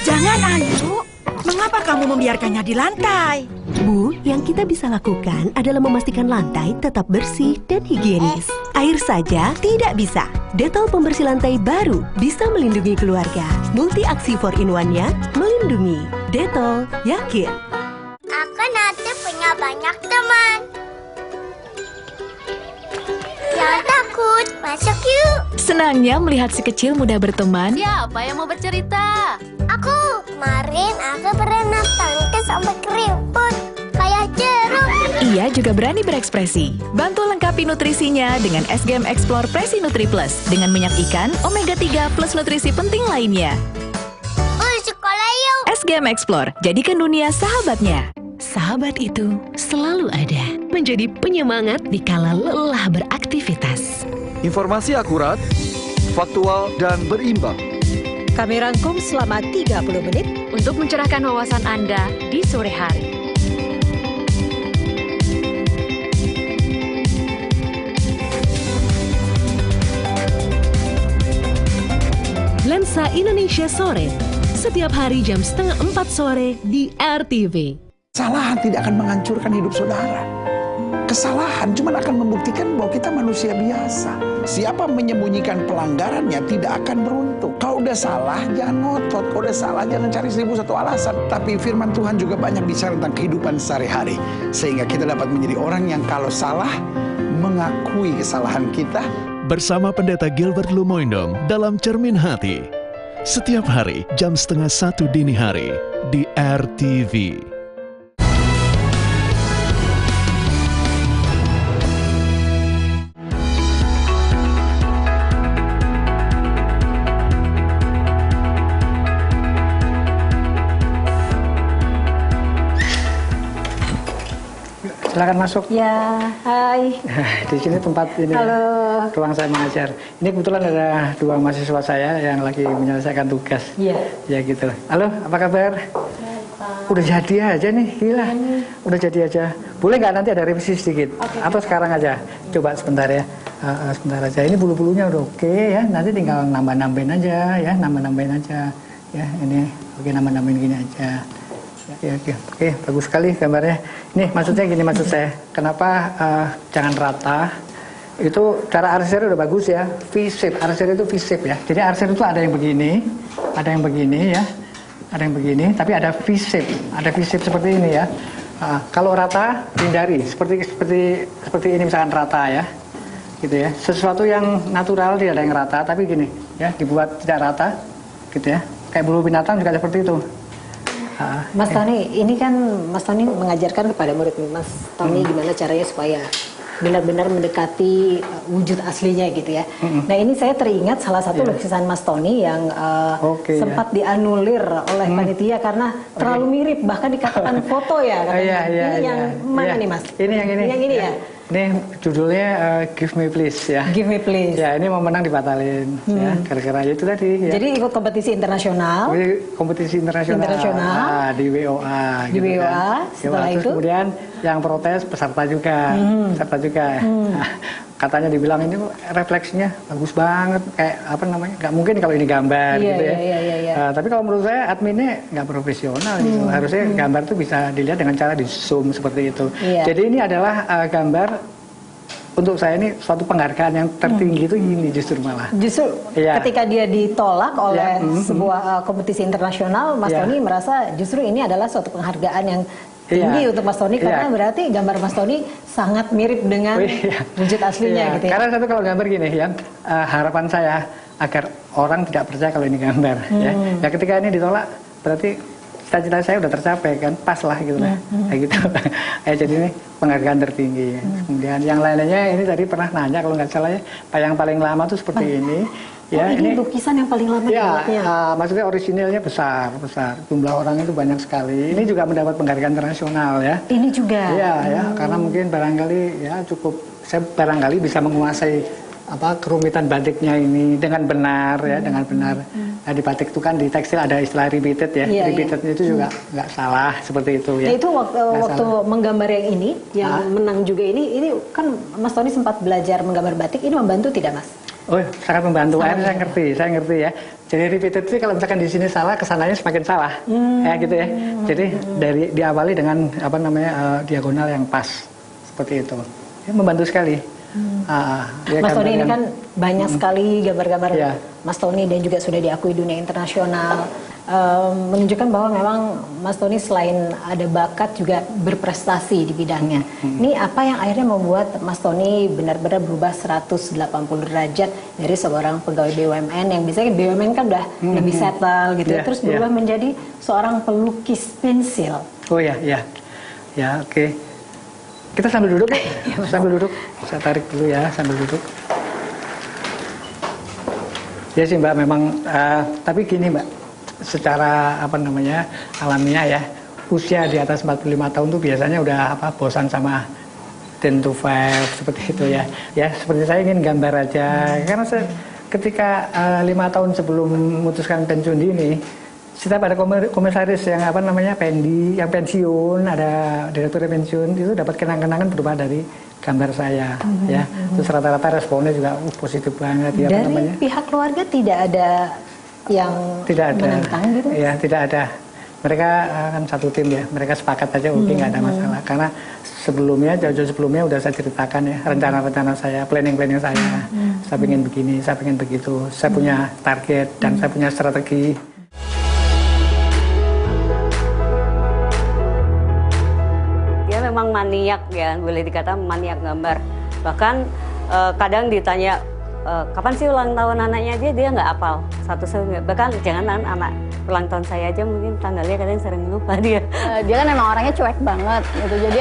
Jangan Ayu. Mengapa kamu membiarkannya di lantai? Bu, yang kita bisa lakukan adalah memastikan lantai tetap bersih dan higienis. Air saja tidak bisa. Dettol pembersih lantai baru bisa melindungi keluarga. Multi aksi 4-in-1-nya melindungi. Dettol yakin. Aku nanti punya banyak teman. Jangan takut, masuk yuk. Senangnya melihat si kecil mudah berteman. Siapa yang mau bercerita? Aku, kemarin aku berenang tangkis sampai keriput. Kayak jeruk. Ia juga berani berekspresi. Bantu lengkapi nutrisinya dengan SGM Explore Presi Nutri Plus dengan minyak ikan, omega 3 plus nutrisi penting lainnya. Sekolah yuk. SGM Explore, jadikan dunia sahabatnya. Sahabat itu selalu ada, menjadi penyemangat di kala lelah beraktivitas. Informasi akurat, faktual, dan berimbang. Kami rangkum selama 30 menit Untuk mencerahkan wawasan Anda di sore hari. Lensa Indonesia Sore, setiap hari jam 3:30 sore di RTV. Kesalahan tidak akan menghancurkan hidup saudara. Kesalahan cuma akan membuktikan bahwa kita manusia biasa. Siapa menyembunyikan pelanggarannya tidak akan beruntung. Kalau udah salah, jangan ngotot. Kalau udah salah, jangan cari 1001 alasan. Tapi firman Tuhan juga banyak bicara tentang kehidupan sehari-hari. Sehingga kita dapat menjadi orang yang kalau salah, mengakui kesalahan kita. Bersama Pendeta Gilbert Lumoindong dalam Cermin Hati. Setiap hari jam 12:30 dini hari di RTV. Silakan masuk. Ya, hai. Di sini tempat ini. Halo. Ruang saya mengajar. Ini kebetulan ada 2 mahasiswa saya yang lagi menyelesaikan tugas. Iya. Ya gitu. Halo, apa kabar? Udah jadi aja nih, gila. Udah jadi aja. Boleh nggak nanti ada revisi sedikit? Atau sekarang aja? Coba sebentar ya. Sebentar aja. Ini bulu-bulunya udah oke ya. Nanti tinggal nambah-nambahin aja ya. Nambah-nambahin aja. Ya ini oke, nambah-nambahin gini aja. Oke, bagus sekali gambarnya. Nih maksudnya gini, maksud saya, kenapa jangan rata? Itu cara arsir udah bagus ya, V-shape. Arsir itu V-shape ya. Jadi arsir itu ada yang begini ya, ada yang begini, tapi ada V-shape, seperti ini ya. Kalau rata hindari, seperti ini misalkan rata ya, gitu ya. Sesuatu yang natural tidak ada yang rata, tapi gini ya, dibuat tidak rata, gitu ya. Kayak bulu binatang juga seperti itu. Mas Tony, ini kan Mas Tony mengajarkan kepada murid Mas Tony gimana caranya supaya benar-benar mendekati wujud aslinya gitu ya. Nah ini saya teringat salah satu lukisan Mas Tony yang sempat dianulir oleh panitia karena terlalu mirip, bahkan dikatakan foto ya. Ini yang mana nih Mas? Ini yang ini. Yang ini ya. Ini judulnya Give Me Please ya. Give Me Please. Ya ini mau menang dibatalin ya, gara-gara itu tadi. Ya. Jadi ikut kompetisi internasional. Kompetisi internasional. Di WOA. Di gitu WOA. Kan. Setelah terus itu kemudian yang protes peserta juga. Nah, katanya dibilang ini refleksinya bagus banget, kayak apa namanya? Nggak mungkin kalau ini gambar gitu ya. Tapi kalau menurut saya adminnya nggak profesional gitu. Harusnya gambar itu bisa dilihat dengan cara di zoom seperti itu. Jadi ini adalah gambar untuk saya ini suatu penghargaan yang tertinggi itu ini justru malah. Justru ketika dia ditolak oleh sebuah kompetisi internasional, Mas Tony merasa justru ini adalah suatu penghargaan yang tinggi untuk Mas Tony karena berarti gambar Mas Tony sangat mirip dengan wujud aslinya gitu ya. Karena satu kalau gambar gini ya, harapan saya agar orang tidak percaya kalau ini gambar ya. Ya ketika ini ditolak berarti cita-cita saya udah tercapai kan, pas lah gitu lah. Kayak gitu. Jadi ini penghargaan tertinggi. Kemudian yang lainnya ini tadi pernah nanya kalau nggak salah ya, yang paling lama tuh seperti ini. Ya, ini lukisan yang paling lama maksudnya orisinilnya besar. Jumlah orang itu banyak sekali. Ini juga mendapat penghargaan internasional ya. Ini juga. Ya, karena mungkin barangkali ya saya barangkali bisa menguasai kerumitan batiknya ini dengan benar ya, dengan benar. Nah, di batik itu kan di tekstil ada istilah repeated ya. Repeated itu juga nggak salah seperti itu ya. Itu waktu menggambar yang ini, yang menang juga ini kan Mas Tony sempat belajar menggambar batik. Ini membantu tidak Mas? Oh, sangat membantu. Saya ngerti ya. Jadi repeated itu kalau misalkan di sini salah, kesananya semakin salah, ya gitu ya. Jadi diawali dengan diagonal yang pas seperti itu. Ya, membantu sekali. Mas Tony ini kan banyak sekali gambar-gambar Mas Tony dan juga sudah diakui dunia internasional. Menunjukkan bahwa memang Mas Tony selain ada bakat juga berprestasi di bidangnya. Ini apa yang akhirnya membuat Mas Tony benar-benar berubah 180 derajat dari seorang pegawai BUMN yang biasanya BUMN kan udah lebih settle gitu ya, terus berubah menjadi seorang pelukis pensil. Oh ya, oke. Kita sambil duduk ya, sambil duduk. Saya tarik dulu ya, sambil duduk. Ya sih Mbak, memang tapi gini Mbak. Secara alamiah ya, usia di atas 45 tahun tuh biasanya udah bosan sama 10 to 5 seperti itu ya. Ya seperti saya ingin gambar aja karena ketika 5 tahun sebelum memutuskan pensiun dini, setiap ada komisaris yang Pendi yang pensiun, ada direktur pensiun, itu dapat kenang-kenangan berupa dari gambar saya ya. Terus rata-rata responnya juga positif banget ya. Dari pihak keluarga tidak ada yang menentang gitu? Ya, tidak ada. Mereka kan satu tim ya, mereka sepakat aja oke, nggak ada masalah. Karena jauh-jauh sebelumnya udah saya ceritakan ya, rencana-rencana saya, planning saya. Saya pengen begini, saya pengen begitu. Saya punya target dan saya punya strategi. Dia memang maniak ya, boleh dikatakan maniak gambar. Bahkan kadang ditanya, kapan sih ulang tahun anaknya, dia nggak hafal bahkan jangan anak ulang tahun saya aja mungkin tanggalnya kadang sering lupa dia. Dia kan emang orangnya cuek banget gitu, jadi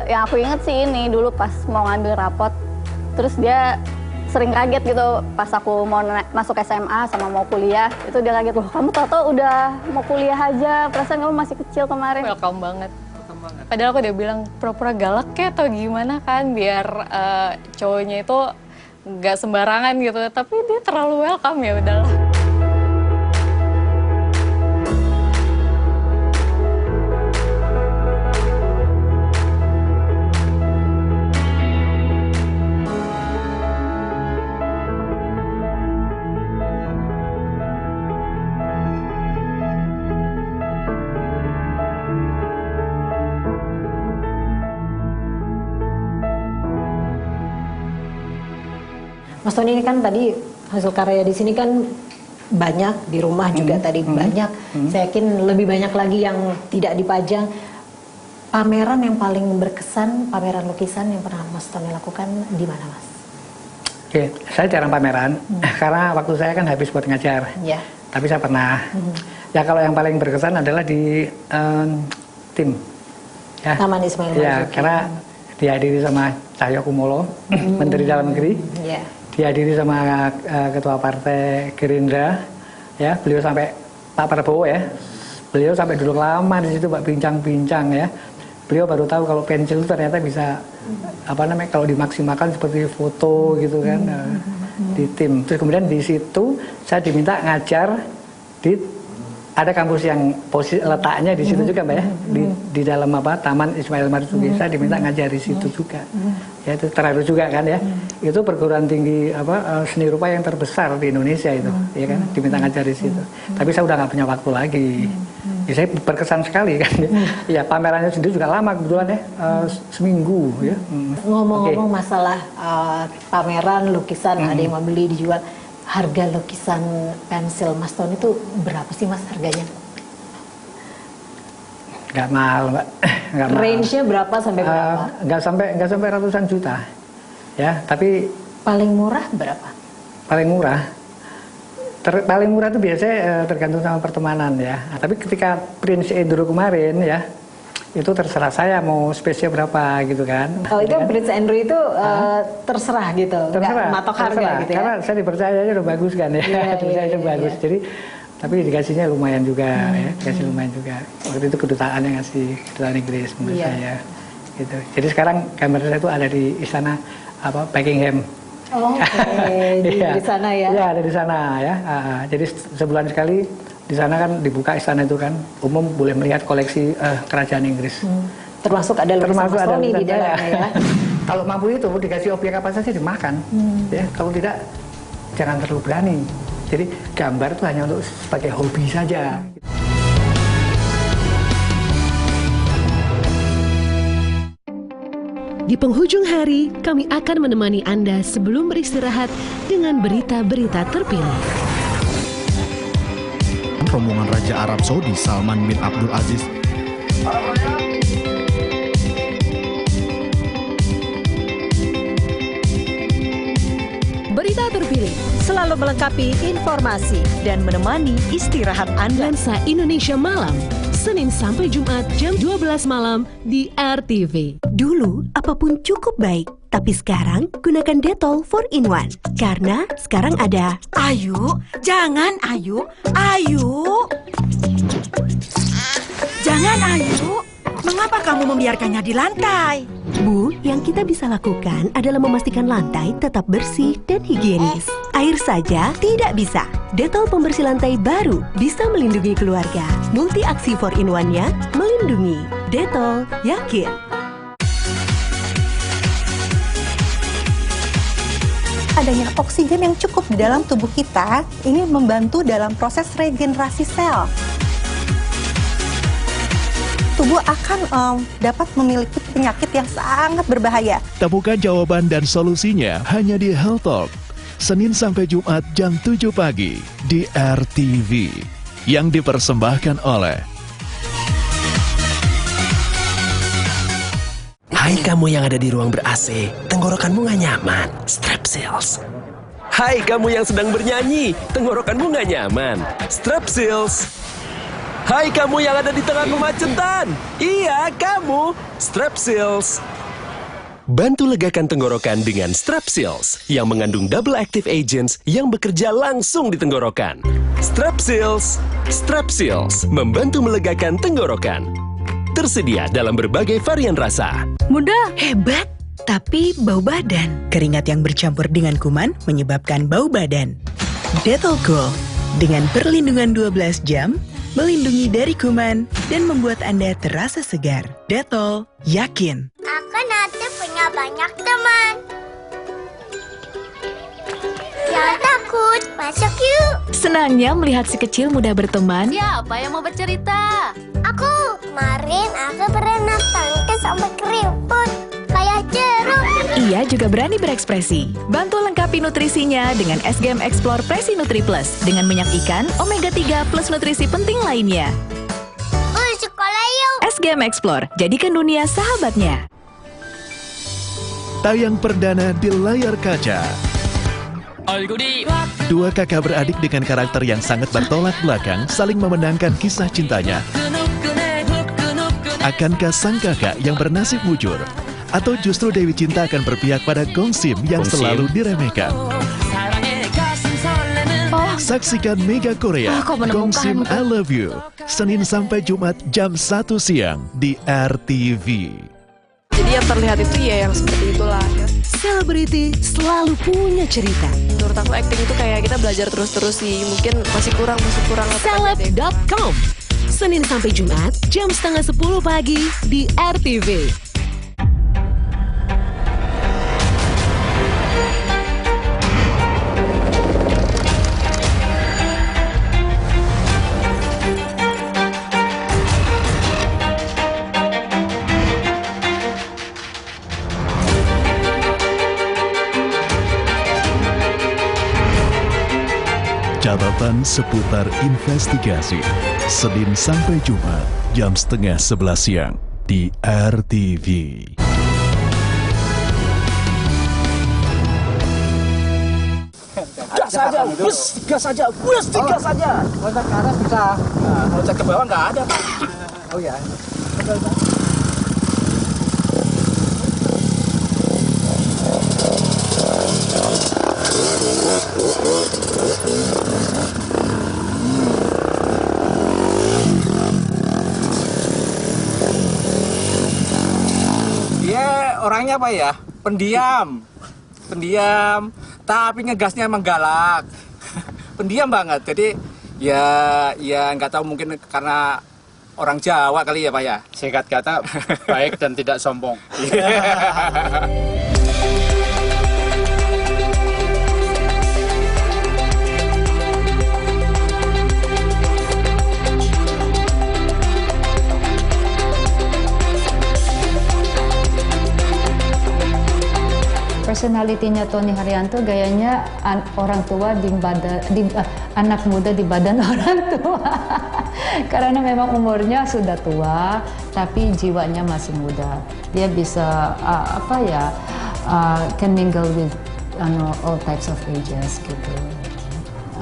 yang aku inget sih ini dulu pas mau ngambil rapot, terus dia sering kaget gitu pas aku mau masuk SMA sama mau kuliah, itu dia kaget, loh kamu tau udah mau kuliah aja, perasaan kamu masih kecil kemarin. Welcome banget. Padahal aku udah bilang pura-pura galak kayak atau gimana kan biar cowoknya itu nggak sembarangan gitu, tapi dia terlalu welcome, ya udahlah. Mas Tony ini kan tadi hasil karya di sini kan banyak, di rumah juga tadi banyak. Saya yakin lebih banyak lagi yang tidak dipajang. Pameran yang paling berkesan, pameran lukisan yang pernah Mas Tony lakukan di mana, Mas? Oke, saya jarang pameran karena waktu saya kan habis buat ngajar. Ya. Tapi saya pernah. Ya kalau yang paling berkesan adalah di tim. Ya. Taman Ismail Marzuki. Ya, karena dihadiri sama Cahyo Kumolo, Menteri Dalam Negeri. Ya. Dihadiri sama Ketua Partai Gerindra. Ya, beliau sampai Pak Prabowo ya. Beliau sampai duduk lama di situ, Pak, bincang-bincang ya. Beliau baru tahu kalau pensil itu ternyata bisa kalau dimaksimalkan seperti foto gitu kan di tim. Terus kemudian di situ saya diminta ngajar ada kampus yang letaknya di situ juga, Mbak ya, di dalam Taman Ismail Marzuki. Saya diminta ngajar di situ juga. Ya, itu terharu juga kan ya. Itu perguruan tinggi seni rupa yang terbesar di Indonesia itu, ya kan, diminta ngajar di situ. Tapi saya udah nggak punya waktu lagi. Ya, saya berkesan sekali kan. Ya, pamerannya sendiri juga lama kebetulan ya, seminggu ya. Ngomong-ngomong masalah pameran lukisan, ada yang mau beli dijual. Harga lukisan pensil Mas Tony itu berapa sih, Mas, harganya? Nggak mahal, Mbak. Nggak mahal. Range-nya berapa sampai berapa? Nggak sampai ratusan juta. Ya, tapi paling murah berapa? Paling murah. Paling murah itu biasanya tergantung sama pertemanan ya. Tapi ketika Prince Andrew kemarin ya, itu terserah saya mau space-nya berapa gitu kan. Kalau itu kan? Prince Andrew itu terserah gitu, terserah, matok harga gitu ya. Karena saya dipercaya aja udah bagus kan ya, dipercaya bagus. Jadi tapi dikasihnya lumayan juga ya, dikasih lumayan juga. Waktu itu kedutaan yang ngasih, kedutaan Inggris menurut saya gitu. Jadi sekarang gambar saya itu ada di istana Buckingham. Oh, oke. Di sana ya. Iya, ada di sana ya. Jadi sebulan sekali di sana kan dibuka istana itu kan, umum boleh melihat koleksi kerajaan Inggris. Termasuk ada lukisan Mas Tony di dalamnya ya. Kalau mampu itu dikasih objek apa saja dimakan. Ya, kalau tidak jangan terlalu berani. Jadi gambar itu hanya untuk sebagai hobi saja. Di penghujung hari, kami akan menemani Anda sebelum beristirahat dengan berita-berita terpilih. Rombongan Raja Arab Saudi Salman bin Abdul Aziz Berita terpilih selalu melengkapi informasi dan menemani istirahat Anda. Lensa Indonesia Malam, Senin sampai Jumat jam 12 malam di RTV. Dulu apapun cukup baik, tapi sekarang gunakan Dettol 4-in-1. Karena sekarang ada Ayu, jangan Ayu, Ayu. Jangan Ayu. Mengapa kamu membiarkannya di lantai? Bu, yang kita bisa lakukan adalah memastikan lantai tetap bersih dan higienis. Air saja tidak bisa. Dettol pembersih lantai baru bisa melindungi keluarga. Multi aksi 4-in-1-nya melindungi. Dettol, yakin. Adanya oksigen yang cukup di dalam tubuh kita ini membantu dalam proses regenerasi sel. Tubuh akan dapat memiliki penyakit yang sangat berbahaya. Temukan jawaban dan solusinya hanya di Health Talk, Senin sampai Jumat jam 7 pagi di RTV. Yang dipersembahkan oleh Hai kamu yang ada di ruang ber-AC, tenggorokanmu nggak nyaman, Strepsils. Hai kamu yang sedang bernyanyi, tenggorokanmu nggak nyaman, Strepsils. Hai kamu yang ada di tengah kemacetan, iya kamu, Strepsils. Bantu legakan tenggorokan dengan Strepsils yang mengandung double active agents yang bekerja langsung di tenggorokan. Strepsils, Strepsils membantu melegakan tenggorokan. Tersedia dalam berbagai varian rasa. Mudah, hebat, tapi bau badan. Keringat yang bercampur dengan kuman menyebabkan bau badan. Dettol Gold dengan perlindungan 12 jam, melindungi dari kuman dan membuat Anda terasa segar. Dettol, yakin. Aku nanti punya banyak teman. Jangan takut, masuk yuk. Senangnya melihat si kecil mudah berteman. Siapa yang mau bercerita? Kemarin aku pernah tangkis sampai keriput kayak jeruk. Ia juga berani berekspresi. Bantu lengkapi nutrisinya dengan SGM Explore Presi Nutri Plus dengan minyak ikan, omega 3 plus nutrisi penting lainnya. Sekolah yuk. SGM Explore, jadikan dunia sahabatnya. Tayang perdana di layar kaca. Dua kakak beradik dengan karakter yang sangat bertolak belakang saling memenangkan kisah cintanya. Akankah sang kakak yang bernasib mujur? Atau justru Dewi Cinta akan berpihak pada Gongsim yang selalu diremehkan? Saksikan Mega Korea, Gongsim I Love You, Senin sampai Jumat jam 1 siang di RTV. Jadi yang terlihat itu ya yang seperti itulah. Selebriti selalu punya cerita. Menurut aku acting itu kayak kita belajar terus-terus sih. Mungkin masih kurang. Seleb.com Senin sampai Jumat jam 9:30 pagi di RTV. Catatan seputar investigasi, Senin sampai Jumat, jam 10:30 siang di RTV. Gas saja, gas saja, gas saja. Loncat ke atas bisa. Loncat ke bawah nggak ada, Pak. Oh ya. Dia orangnya apa ya? Pendiam, tapi ngegasnya emang galak. Pendiam banget. Jadi ya nggak tahu, mungkin karena orang Jawa kali ya Pak ya. Singkat kata, baik dan tidak sombong. Personalitinya Tony Haryanto gayanya orang tua anak muda di badan orang tua. Karena memang umurnya sudah tua tapi jiwanya masih muda. Dia bisa can mingle with all types of ages gitu.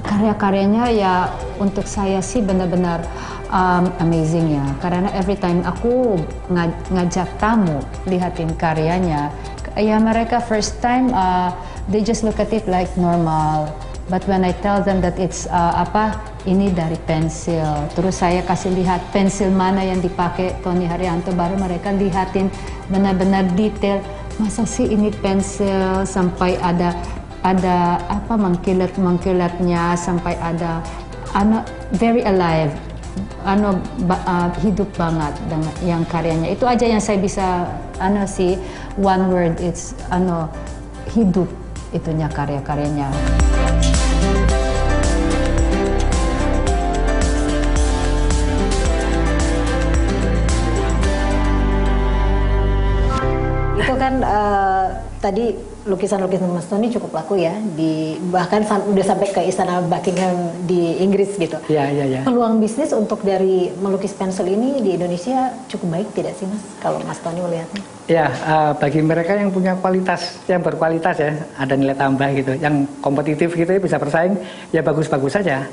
Karya-karyanya ya untuk saya sih benar-benar amazing ya. Karena every time aku ngajak tamu lihatin karyanya, ya mereka first time they just look at it like normal, but when I tell them that it's ini dari pensil, terus saya kasih lihat pensil mana yang dipakai Tony Haryanto, baru mereka lihatin benar-benar detail. Masa sih ini pensil sampai ada mengkilat-mengkilatnya, sampai ada very alive, hidup banget dengan yang karyanya. Itu aja yang saya bisa sih, one word, it's hidup itunya karya-karyanya. Itu kan tadi lukisan-lukisan Mas Tony cukup laku ya, bahkan udah sampai ke Istana Buckingham di Inggris gitu. Iya. Peluang bisnis untuk dari melukis pensil ini di Indonesia cukup baik tidak sih Mas, kalau Mas Tony melihatnya? Ya, bagi mereka yang punya kualitas, yang berkualitas ya, ada nilai tambah gitu, yang kompetitif gitu ya, bisa bersaing, ya bagus-bagus saja.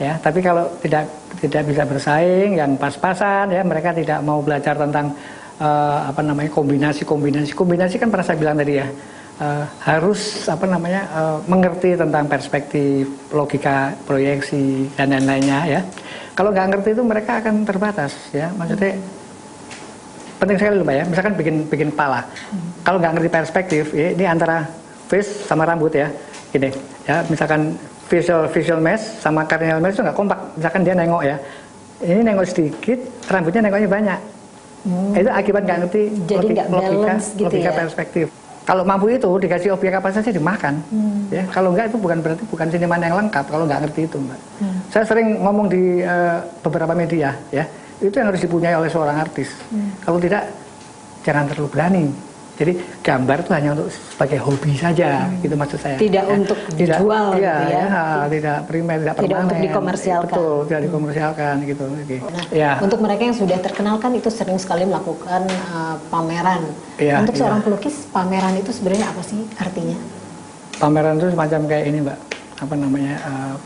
Ya, tapi kalau tidak bisa bersaing, yang pas-pasan ya, mereka tidak mau belajar tentang kombinasi kan pernah saya bilang tadi ya, harus mengerti tentang perspektif, logika, proyeksi dan lain-lainnya ya. Kalau nggak ngerti itu mereka akan terbatas ya, maksudnya penting sekali loh Pak ya, misalkan bikin kepala, kalau nggak ngerti perspektif ya, ini antara face sama rambut ya, gini ya, misalkan visual mesh sama cardinal mesh itu nggak kompak, misalkan dia nengok ya, ini nengok sedikit, rambutnya nengoknya banyak. Itu akibat nggak ngerti logika perspektif. Kalau mampu itu dikasih objek apa saja dimakan, ya. Kalau enggak itu berarti bukan seniman yang lengkap kalau nggak ngerti itu, Mbak. Saya sering ngomong di beberapa media, ya, itu yang harus dipunyai oleh seorang artis. Kalau tidak, jangan terlalu berani, Jadi gambar itu hanya untuk sebagai hobi saja, gitu maksud saya. Tidak untuk dijual iya, gitu ya. Tidak primer, tidak permanen. Tidak untuk dikomersialkan. Betul, tidak dikomersialkan gitu. Nah, ya. Untuk mereka yang sudah terkenal kan itu sering sekali melakukan pameran. Ya, untuk seorang pelukis, pameran itu sebenarnya apa sih artinya? Pameran itu semacam kayak ini, Mbak. Apa namanya,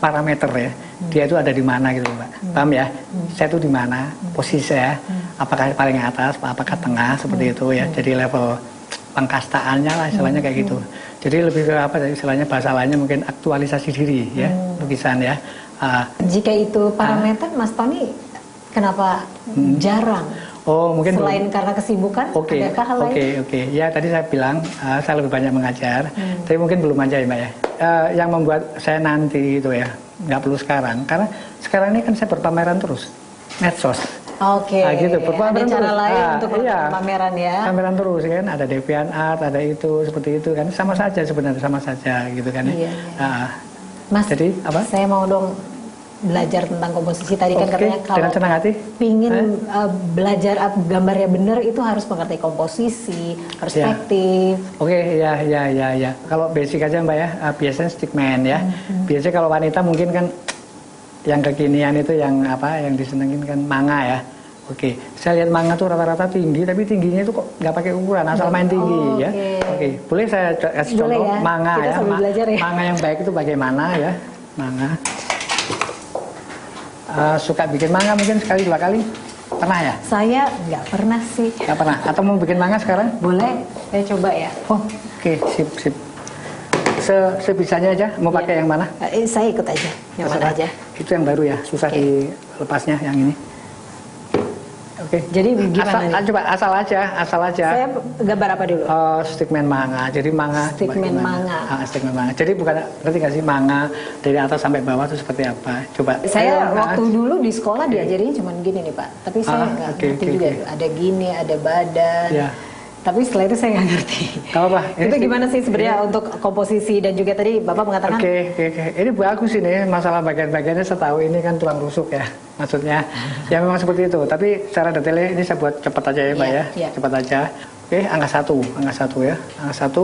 parameter ya. Dia itu ada di mana gitu, Mbak. Paham ya? Saya itu di mana, posisi saya, apakah paling atas, apakah tengah, seperti itu ya. Jadi level pengkastaannya lah istilahnya kayak gitu. Jadi lebih ke apa istilahnya, bahasa lainnya mungkin aktualisasi diri ya, lukisan ya. Jika itu parameter, Mas Tony kenapa jarang? Oh, mungkin selain karena kesibukan, adakah hal lain? Oke. Ya tadi saya bilang saya lebih banyak mengajar, tapi mungkin belum aja ya Mbak ya. Yang membuat saya nanti itu ya, nggak perlu sekarang, karena sekarang ini kan saya berpameran terus, medsos. Oke. Nah, gitu, ada cara lain untuk pameran ya. Pameran terus kan, ada DeviantArt, ada itu seperti itu kan, sama saja sebenarnya, sama saja gitu kan. Iya. Mas, jadi apa? Saya mau dong belajar tentang komposisi tadi kan katanya kalau dengan senang hati pingin belajar gambarnya benar itu harus mengerti komposisi, perspektif. Oke, ya. Kalau basic aja Mbak ya, biasanya stickman ya. Biasanya kalau wanita mungkin kan yang kekinian itu yang apa, yang disenengin kan manga ya. Oke, saya lihat manga tuh rata-rata tinggi, tapi tingginya itu kok nggak pakai ukuran, asal main tinggi ya. Oke, boleh saya kasih contoh ya? Manga ya, manga yang baik itu bagaimana ya, manga. Suka bikin manga mungkin sekali dua kali, pernah ya? Saya nggak pernah sih. Nggak pernah. Atau mau bikin manga sekarang? Boleh, saya coba ya. Oh, oke, sip. Sebisanya aja. Mau pakai yang mana? Saya ikut aja. Yang mana aja? Itu yang baru ya, susah dilepasnya yang ini. Oke. Jadi gimana nih? Coba asal aja. Saya gambar apa dulu? Stickman manga. Jadi manga. Stickman manga. Stickman manga. Jadi bukan, ngerti nggak sih manga dari atas sampai bawah itu seperti apa? Coba. Saya waktu dulu di sekolah diajarin cuma gini nih Pak. Tapi saya nggak ngerti juga. Ada gini, ada badan. Ya. Tapi setelah itu saya nggak ngerti. Apa? Itu gimana sih sebenarnya untuk komposisi dan juga tadi Bapak mengatakan? Oke. Ini bagus ini, masalah bagian-bagiannya saya tahu ini kan tulang rusuk ya, maksudnya. Ya memang seperti itu. Tapi secara detailnya ini saya buat cepat aja ya Mbak ya. Cepat aja. Oke, angka 1 ya. Angka 1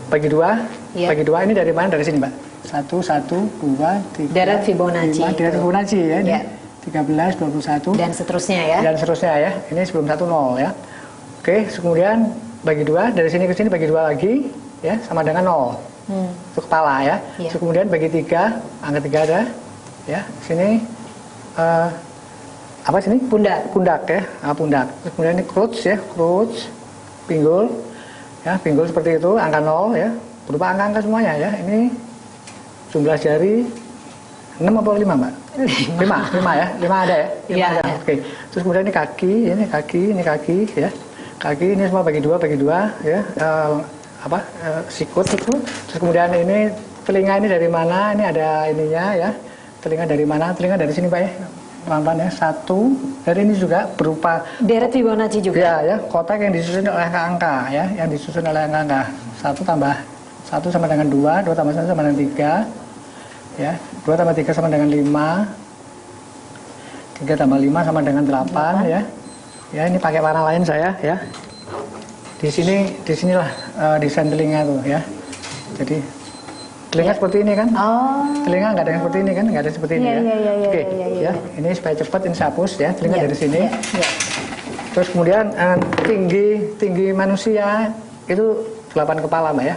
bagi 2. Bagi 2 ini dari mana? Dari sini Mbak. 1, 2, 3. Deret Fibonacci. Deret Fibonacci ya. Ini 13, 21. Dan seterusnya ya. Dan seterusnya ya. Ini sebelum 1 0 ya. Oke, kemudian bagi 2 dari sini ke sini bagi 2 lagi ya sama dengan 0. Itu kepala ya. Terus kemudian bagi 3, angka 3 ada ya. Sini apa sini? Pundak ya. Pundak. Terus kemudian ini crotch ya, crotch. Pinggul. Ya, pinggul seperti itu, angka 0 ya. Berupa angka-angka semuanya ya. Ini jumlah jari 6 atau 5, Mbak? 5 ya. 5 ada ya? 5 ada. Oke. Terus kemudian ini kaki ya. Kaki ini semua bagi 2 ya, sikut. Terus kemudian ini telinga ini dari mana? Ini ada ininya ya. Telinga dari mana? Telinga dari sini Pak ya. Pelan-pelan ya. 1. Dari ini juga berupa deret Fibonacci juga. Ya, kotak yang disusun oleh angka ya, yang disusun oleh angka. 1 tambah 1 sama dengan 2, 2 tambah 1 sama dengan 3. Ya, 2 tambah 3 sama dengan 5. 3 tambah 5 sama dengan 8 ya. Ya, ini pakai warna lain saya ya. Disinilah desain telinga tuh ya. Jadi telinga seperti ini kan? Telinga nggak ada yang seperti ini kan? Nggak ada seperti ini ya. Oke, ya. Ini supaya cepat ini saya hapus ya. Telinga dari sini. Terus kemudian tinggi manusia itu 8 kepala Mbak ya.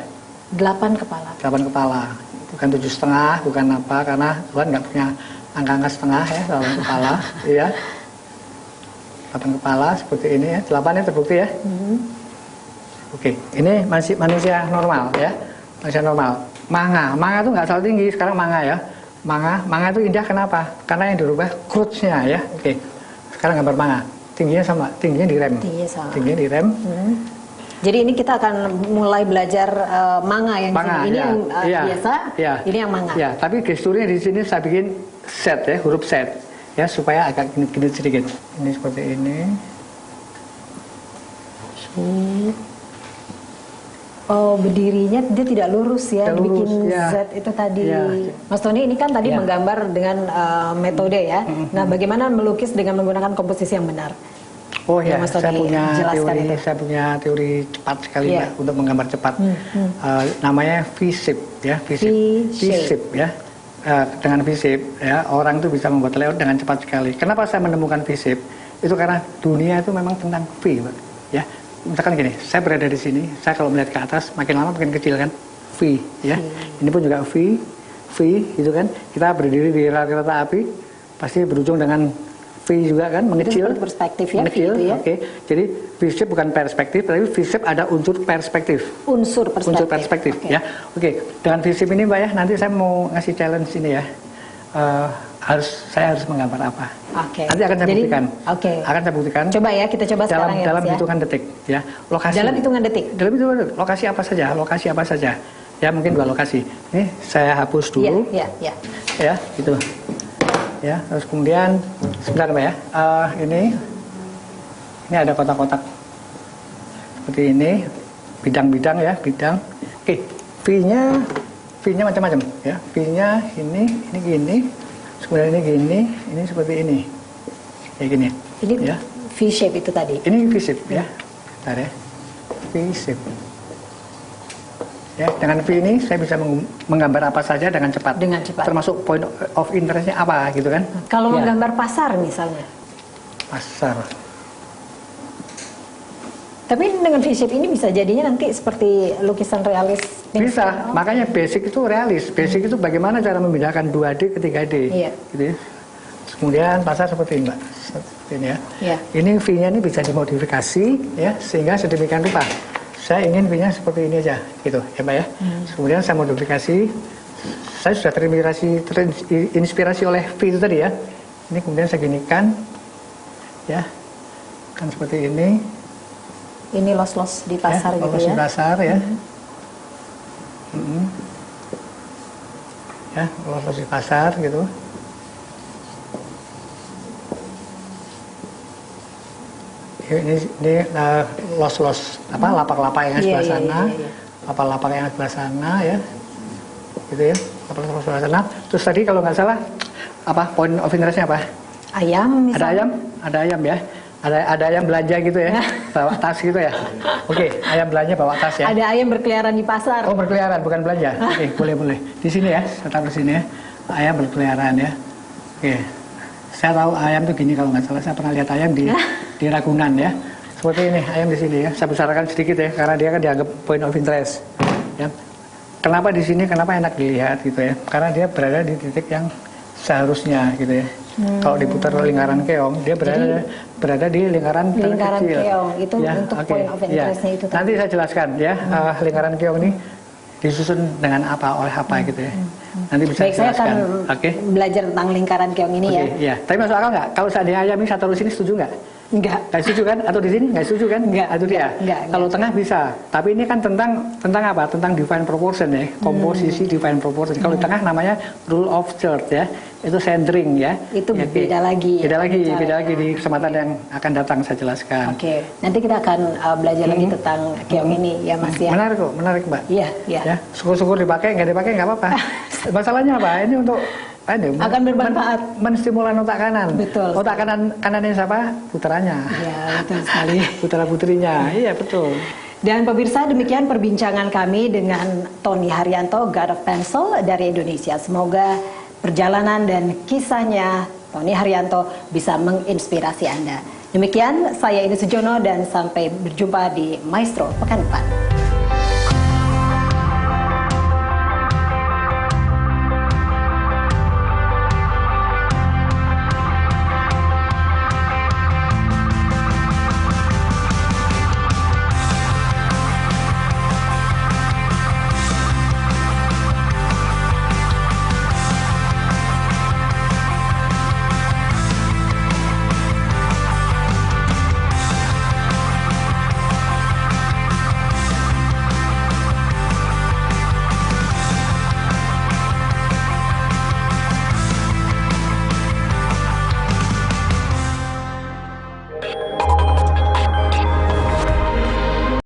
8 kepala. 8 kepala. Bukan 7,5, bukan apa, karena Tuhan nggak punya angka-angka setengah ya, 8 kepala. Iya. 8 kepala seperti ini ya, 8 ya terbukti ya. Oke, ini masih manusia normal ya, manusia normal. Manga itu nggak selalu tinggi, sekarang manga ya. Manga itu indah kenapa? Karena yang dirubah crotch-nya ya. Oke, sekarang gambar manga, tingginya sama, tingginya direm. Tingginya direm. Jadi ini kita akan mulai belajar manga yang ini yang biasa, ini yang manga. Ya, tapi gesturnya di sini saya bikin set ya, huruf set. Ya, supaya agak gini sedikit. Ini seperti ini. Oh, berdirinya dia tidak lurus ya, dibikin Z itu tadi. Mas Tony ini kan tadi menggambar dengan metode ya. Nah, bagaimana melukis dengan menggunakan komposisi yang benar? Oh ya, Mas Tony saya punya teori cepat sekali Mbak, untuk menggambar cepat. Namanya V-shape ya, V-shape ya. Dengan V-shape ya, orang itu bisa membuat layout dengan cepat sekali. Kenapa saya menemukan V-shape? Itu karena dunia itu memang tentang V, Mbak. Ya, misalkan gini, saya berada di sini, saya kalau melihat ke atas makin lama makin kecil kan, V ya. Ini pun juga V gitu kan. Kita berdiri di rel kereta api, pasti berujung dengan V juga kan, mengecil. Itu perspektif ya, mengecil, gitu ya. Oke. Jadi V-shape bukan perspektif, tapi V-shape ada unsur perspektif. Unsur perspektif. Ya. Oke. Dengan V-shape ini Mbak ya, nanti saya mau ngasih challenge ini ya. Saya harus menggambar apa? Oke. Nanti akan saya buktikan. Oke. Akan saya buktikan. Coba ya, kita coba sekarang ya. Dalam hitungan detik ya. Lokasi. Dalam hitungan detik. Dalam hitungan detik. Lokasi apa saja? Ya mungkin 2 lokasi. Ini saya hapus dulu. Iya. Ya, gitu. Ya, terus kemudian sebentar Mbak ya. Ini ada kotak-kotak seperti ini, bidang-bidang ya, bidang. Oke, V-nya macam-macam ya. V-nya ini gini. Kemudian ini gini, ini seperti ini. Kayak gini. Ini ya. V-shape itu tadi. Ini V-shape ya. Bentar ya. V-shape. Ya, dengan V ini saya bisa menggambar apa saja dengan cepat. Termasuk point of interest-nya apa gitu kan. Kalau menggambar pasar misalnya. Pasar. Tapi dengan V-shape ini bisa jadinya nanti seperti lukisan realis. Bisa, makanya basic itu realis. Basic itu bagaimana cara membedakan 2D ke 3D. Iya. Gitu ya. Kemudian pasar seperti ini Mbak. Seperti ini ya. Iya. Ini V-nya ini bisa dimodifikasi ya, sehingga sedemikian rupa. Saya ingin V-nya seperti ini aja, gitu ya Mbak ya. Kemudian saya modifikasi. Saya sudah terinspirasi oleh V itu tadi ya. Ini kemudian saya ginikan, ya, kan seperti ini. Ini los-los di pasar gitu ya. Los di pasar ya. Ya, los di pasar gitu. Ini los-los lapak-lapak yang sebelah sana, lapak-lapak yang sebelah sana ya, gitu ya, lapak-lapak sebelah sana. Terus tadi kalau nggak salah point of interestnya apa? Ayam misalnya. Ada ayam ya, ada ayam belanja gitu ya, bawa tas gitu ya. Oke, ayam belanja bawa tas ya. Ada ayam berkeliaran di pasar. Oh berkeliaran bukan belanja. Oke, boleh. Di sini ya, saya taruh di sini ya, ayam berkeliaran ya. Oke. Saya tahu ayam tuh gini kalau nggak salah, saya pernah lihat ayam di Ragunan ya. Seperti ini ayam di sini ya. Saya besarkan sedikit ya, karena dia kan dianggap point of interest. Ya. Kenapa di sini? Kenapa enak dilihat gitu ya? Karena dia berada di titik yang seharusnya gitu ya. Kalau diputar lingkaran keong, dia berada di lingkaran kecil. Keong itu ya, untuk point of interestnya itu. Nanti saya jelaskan ya, lingkaran keong ini disusun dengan oleh apa gitu ya. Nanti bisa Baik, saya akan belajar tentang lingkaran keong ini ya. Iya. Tapi masuk akal nggak? Kalau seandainya ayam ini saya taruh sini, setuju nggak? Enggak. Nggak setuju kan? Atau di sini nggak setuju kan? Enggak. Itu dia. Enggak. Kalau tengah bisa. Tapi ini kan tentang apa? Tentang divine proportion ya. Komposisi divine proportion. Kalau di tengah namanya rule of third ya. Itu centering ya. Itu ya, beda lagi. Beda lagi di kesempatan yang akan datang saya jelaskan. Oke. Nanti kita akan belajar lagi tentang keong ini ya Mas ya. Menarik kok, menarik Mbak. Iya. Ya, syukur-syukur dipakai, nggak dipakai nggak apa-apa. Masalahnya apa? Ini untuk akan bermanfaat, menstimulan otak kanan. Betul. Otak kanannya siapa? Putranya. Iya, betul sekali. Putra-putrinya. Iya, betul. Dan pemirsa, demikian perbincangan kami dengan Tony Haryanto, God of Pencil dari Indonesia. Semoga perjalanan dan kisahnya Tony Haryanto bisa menginspirasi Anda. Demikian, saya Ine Sujono dan sampai berjumpa di Maestro pekan depan.